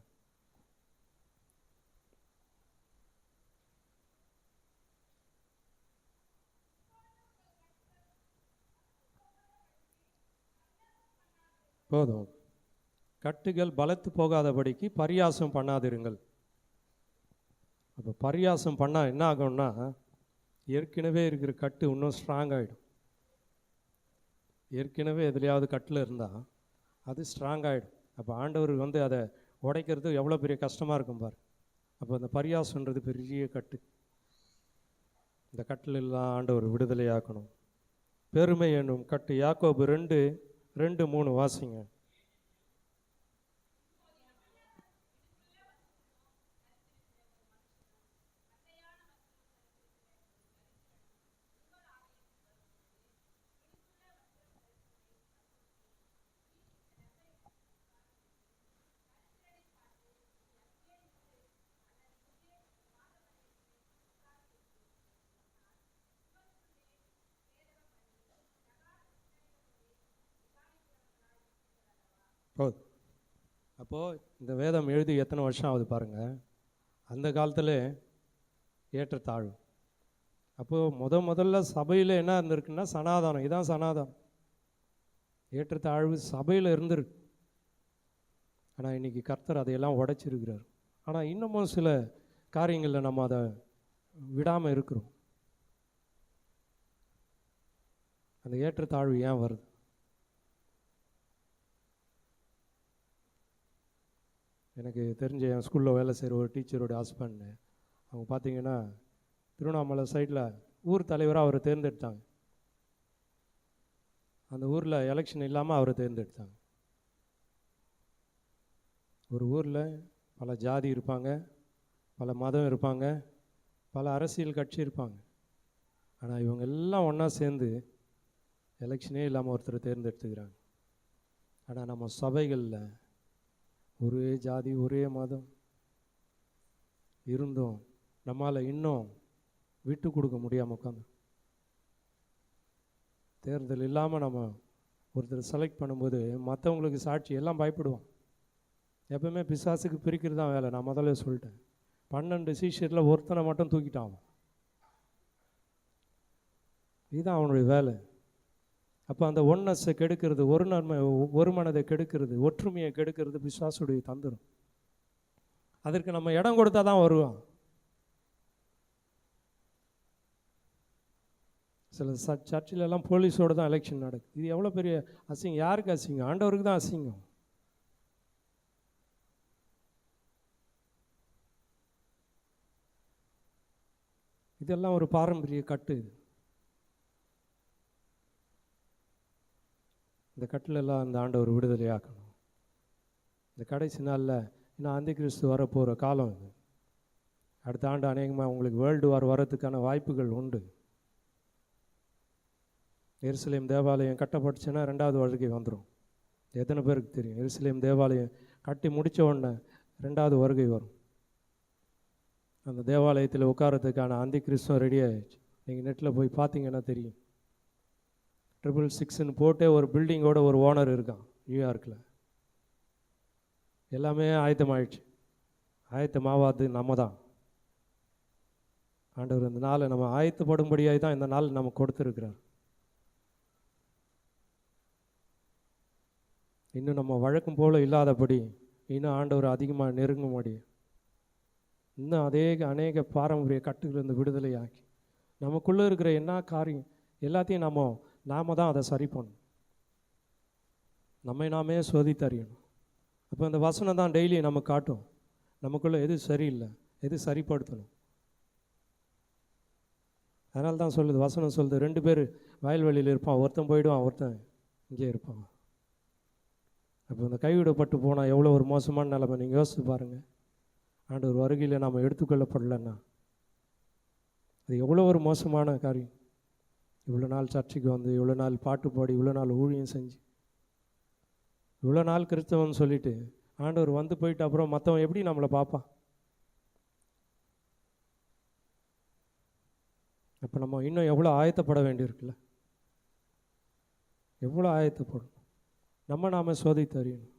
போதும். கட்டுகள் பலத்து போகாதபடிக்கு பரியாசம் பண்ணாதிருங்கள். அப்போ பரியாசம் பண்ணால் என்ன ஆகும்னா, ஏற்கனவே இருக்கிற கட்டு இன்னும் ஸ்ட்ராங் ஆகிடும். ஏற்கனவே எதுலையாவது கட்டில் இருந்தால் அது ஸ்ட்ராங் ஆகிடும். அப்போ ஆண்டவர் அதை உடைக்கிறது எவ்வளோ பெரிய கஷ்டமாக இருக்கும் பாரு. அப்போ அந்த பரியாசன்றது பெரிய கட்டு. இந்த கட்டில் எல்லாம் ஆண்டவர் விடுதலையாக்கணும். பெருமை என்னும் கட்டு. யாக்கோபு 2:2-3 வாசிங்க. போதும். அப்போது இந்த வேதம் எழுதி எத்தனை வருஷம் ஆகுது பாருங்கள். அந்த காலத்தில் ஏற்றத்தாழ்வு. அப்போது முதல்ல சபையில் என்ன இருந்திருக்குன்னா சனாதானம். இதான் சனாதானம். ஏற்றத்தாழ்வு சபையில் இருந்திருக்கு. ஆனால் இன்றைக்கி கர்த்தர் அதையெல்லாம் உடைச்சிருக்கிறார். ஆனால் இன்னமும் சில காரியங்களில் நம்ம அதை விடாமல் இருக்கிறோம். அந்த ஏற்றத்தாழ்வு ஏன் வருது? எனக்கு தெரிஞ்ச என் ஸ்கூலில் வேலை செய்கிற ஒரு டீச்சரோட ஹஸ்பண்ட், அவங்க பார்த்தீங்கன்னா திருவண்ணாமலை சைடில் ஊர் தலைவராக அவரை தேர்ந்தெடுத்தாங்க. அந்த ஊரில் எலெக்ஷன் இல்லாமல் அவரை தேர்ந்தெடுத்தாங்க. ஒரு ஊரில் பல ஜாதி இருப்பாங்க, பல மதம் இருப்பாங்க, பல அரசியல் கட்சி இருப்பாங்க. ஆனால் இவங்க எல்லாம் ஒன்றா சேர்ந்து எலெக்ஷனே இல்லாமல் ஒருத்தரை தேர்ந்தெடுத்துக்கிறாங்க. ஆனால் நம்ம சபைகளில் ஒரே ஜாதி ஒரே மதம் இருந்தும் நம்மளால் இன்னும் விட்டு கொடுக்க முடியாமல் உட்காந்து, தேர்தல் இல்லாமல் நம்ம ஒருத்தர் செலக்ட் பண்ணும்போது மற்றவங்களுக்கு சாட்சி எல்லாம் பயப்படுவோம். எப்பவுமே பிசாசுக்கு பிரிக்கிறது தான் வேலை. நான் முதல்ல சொல்லிட்டேன். 12 சீஷரில் ஒருத்தனை மட்டும் தூக்கிட்டான். இதுதான் அவனுடைய வேலை. அப்போ அந்த ஒன்னஸை கெடுக்கிறது, ஒரு மனதை கெடுக்கிறது, ஒற்றுமையை கெடுக்கிறது பிசாசுடைய தந்திரம். அதற்கு நம்ம இடம் கொடுத்தா தான் வருவான். சில சர்ச்சிலெல்லாம் போலீஸோடு தான் எலெக்ஷன் நடக்குது. இது எவ்வளோ பெரிய அசிங்கம். யாருக்கு அசிங்கம்? ஆண்டவருக்கு தான் அசிங்கம். இதெல்லாம் ஒரு பாரம்பரிய கட்டு. இந்த கட்டிலெல்லாம் அந்த ஆண்டவர் விடுதலையாக்கணும். இந்த கடைசி நாளில் இன்னும் அந்தி கிறிஸ்து வரப்போகிற காலம் இது. அடுத்த ஆண்டு அநேகமாக உங்களுக்கு வேர்ல்டு வார் வரதுக்கான வாய்ப்புகள் உண்டு. எருசலேம் தேவாலயம் கட்டப்பட்டுச்சுன்னா 2வது வருகை வந்துடும். எத்தனை பேருக்கு தெரியும்? எருசலேம் தேவாலயம் கட்டி முடித்த உடனே 2வது வருகை வரும். அந்த தேவாலயத்தில் உட்காரத்துக்கான அந்தி கிறிஸ்துவம் ரெடி ஆகிடுச்சு. நீங்கள் நெட்டில் போய் பார்த்தீங்கன்னா தெரியும். 666 போட்டே ஒரு பில்டிங்கோட ஒரு ஓனர் இருக்கான் நியூயார்க்கில். எல்லாமே ஆயத்தமாயிடுச்சு. ஆயத்தமாவாது நம்ம தான். ஆண்டவர் இந்த நாளை நம்ம ஆயத்தப்படும்படியாக தான் இந்த நாள் நம்ம கொடுத்துருக்கிறார். இன்னும் நம்ம வழக்கம் போல் இல்லாதபடி இன்னும் ஆண்டவர் அதிகமாக நெருங்கும்படி இன்னும் அநேக பாரம்பரிய கட்டுகளிலிருந்து விடுதலையாக்கி நமக்குள்ளே இருக்கிற என்ன காரியம் எல்லாத்தையும் நாம தான் அதை சரி பண்ணணும். நம்மை நாமே சோதித்தறியணும். அப்போ அந்த வசனம் தான் டெய்லி நம்ம காட்டும் நமக்குள்ளே எது சரியில்லை, எது சரிப்படுத்தணும். அதனால தான் சொல்லுது, வசனம் சொல்லுது, 2 பேர் வயல்வெளியில் இருப்பான், ஒருத்தன் போயிடுவான், ஒருத்தன் இங்கே இருப்பான். அப்போ இந்த கைவிடப்பட்டு போனால் எவ்வளோ ஒரு மோசமான நிலைமை நீங்கள் யோசிச்சு பாருங்கள். ஆண்டவர் வருகையில் நாம் எடுத்துக்கொள்ளப்படலைன்னா அது எவ்வளோ ஒரு மோசமான காரியம். இவ்வளோ நாள் சர்ச்சைக்கு வந்து, இவ்வளோ நாள் பாட்டு பாடி, இவ்வளோ நாள் ஊழியம் செஞ்சு, இவ்வளோ நாள் கிறிஸ்தவன் சொல்லிட்டு ஆண்டவர் வந்து போயிட்டு அப்புறம் மற்றவன் எப்படி நம்மளை பார்ப்பான்? அப்போ நம்ம இன்னும் எவ்வளோ ஆயத்தப்பட வேண்டியிருக்குல்ல. எவ்வளோ ஆயத்தப்படும். நாம சோதித்து அறியணும்.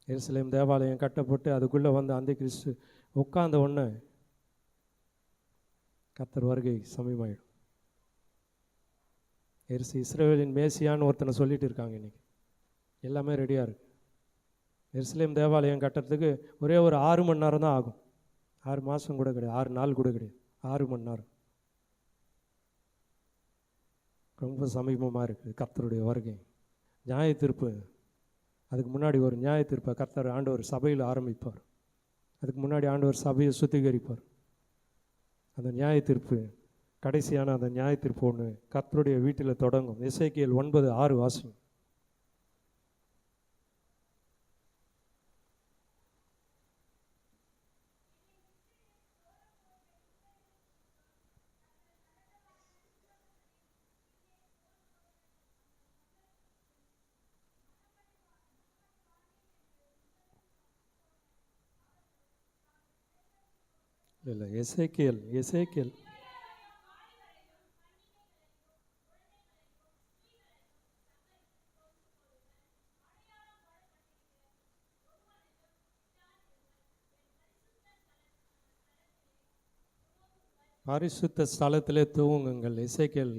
எருசலேம் தேவாலயம் கட்டப்பட்டு அதுக்குள்ளே வந்து அந்தி கிறிஸ்து உட்கார்ந்த உடனே கர்த்தர் வருகை சமீபமாயிடும். இஸ்ரவேலின் மேசியான்னு ஒருத்தனை சொல்லிட்டு இருக்காங்க இன்னைக்கு. எல்லாமே ரெடியாக இருக்குது. எருசலேம் தேவாலயம் கட்டுறதுக்கு ஒரே ஒரு 6 மணி நேரம் தான் ஆகும். 6 மாதம் கூட கிடையாது, 6 நாள் கூட கிடையாது, 6 மணி நேரம். ரொம்ப சமீபமாக இருக்குது கர்த்தருடைய வருகை. நியாய தீர்ப்பு, அதுக்கு முன்னாடி ஒரு நியாய தீர்ப்பை கர்த்தர் ஆண்டவர் சபையில் ஆரம்பிப்பார். அதுக்கு முன்னாடி ஆண்டவர் சபையை சுத்திகரிப்பார். அந்த நியாய தீர்ப்பு, கடைசியான அந்த நியாய தீர்ப்பு ஒன்று கர்த்தருடைய வீட்டில் தொடங்கும். எசேக்கியேல் 9:6 வாசிங்க. இல்லை, எசேக்கியேல் பரிசுத்த ஸ்தலத்திலே தூங்குங்கள். எசேக்கியேல்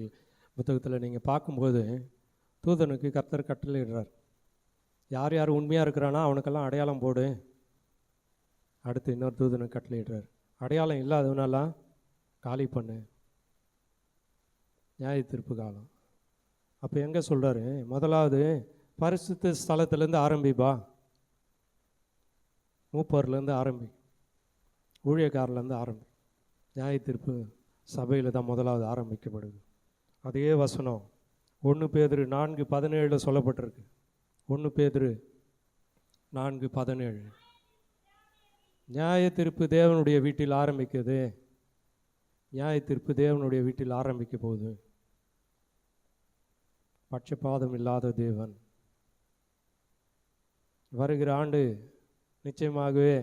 புத்தகத்தில் நீங்கள் பார்க்கும்போது தூதனுக்கு கர்த்தர் கட்டளையிடுறார். யார் யார் உண்மையாக இருக்கிறானோ அவனுக்கெல்லாம் அடையாளம் போடு. அடுத்து இன்னொரு தூதனுக்கு கட்டளையிடுறார், அடையாளம் இல்லாதவனெல்லாம் காலி பண்ணு. நியாய தீர்ப்பு காலம். அப்போ எங்கே சொல்கிறாரு? முதலாவது பரிசுத்த ஸ்தலத்துலேருந்து ஆரம்பிப்பா, மூப்பர்லேருந்து ஆரம்பி, ஊழியக்காரிலேருந்து ஆரம்பி. நியாய தீர்ப்பு சபையில் தான் முதலாவது ஆரம்பிக்கப்படுது. அதே வசனம் 1 பேதுரு 4:17 சொல்லப்பட்டிருக்கு. 1 பேதுரு 4:17 நியாய தீர்ப்பு தேவனுடைய வீட்டில் ஆரம்பிக்குது. நியாய தீர்ப்பு தேவனுடைய வீட்டில் ஆரம்பிக்க போகுது. பட்சபாதம் இல்லாத தேவன். வருகிற ஆண்டு நிச்சயமாகவே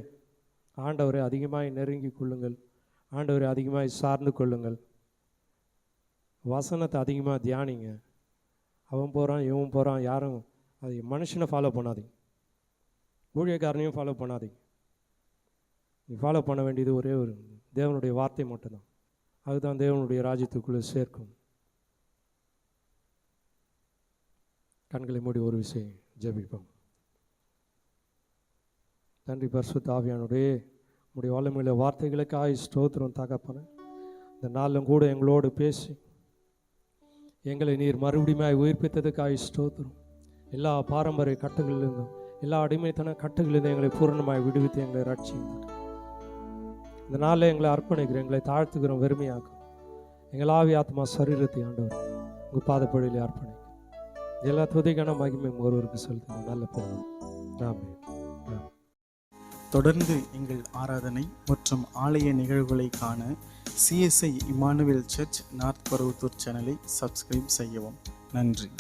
ஆண்டவரை அதிகமாய் நெருங்கி கொள்ளுங்கள், ஆண்டவரை அதிகமாக சார்ந்து கொள்ளுங்கள், வசனத்தை அதிகமாக தியானிங்க. அவன் போகிறான் இவன் போகிறான், யாரும் அது மனுஷனை ஃபாலோ பண்ணாதீங்க, ஊழியக்காரனையும் ஃபாலோ பண்ணாதீங்க. நீ ஃபாலோ பண்ண வேண்டியது ஒரே ஒரு தேவனுடைய வார்த்தை மட்டும்தான். அதுதான் தேவனுடைய ராஜ்யத்துக்குள்ளே சேர்க்கும். கண்களை மூடி ஒரு விஷயம் ஜெபிப்போம். நன்றி பரிசுத்த ஆவியானவரே, உடைய வல்லமையுள்ள வார்த்தைகளுக்காக ஸ்தோத்திரம் தகப்பனே. இந்த நாளிலும் கூட எங்களோடு பேசி எங்களை நீர் மறுபடியும் உயிர்ப்பித்ததுக்காக ஸ்தோத்திரம். எல்லா பாரம்பரிய கட்டுகளிலிருந்தும், எல்லா அடிமைத்தன கட்டுகளிலிருந்தும் எங்களை பூரணமாய் விடுவித்து எங்களை ரட்சியுங்கள். இந்த நாளில் எங்களை அர்ப்பணிக்கிறோம், எங்களை தாழ்த்துக்கிறோம், வெறுமையாக்கும். எங்கள் ஆவி ஆத்மா சரீரத்தை ஆண்டவர் உங்கள் பாதப்படியில் அர்ப்பணிக்கும். எல்லா துதிக்கான மகிமை ஒருவருக்கு செலுத்தணும். நல்ல பிறகு ஆமென். தொடர்ந்து எங்கள் ஆராதனை மற்றும் ஆலய நிகழ்வுகளை காண CSI Emmanuel search north Paruvathur சேனலை சப்ஸ்கிரைப் செய்யவும். நன்றி.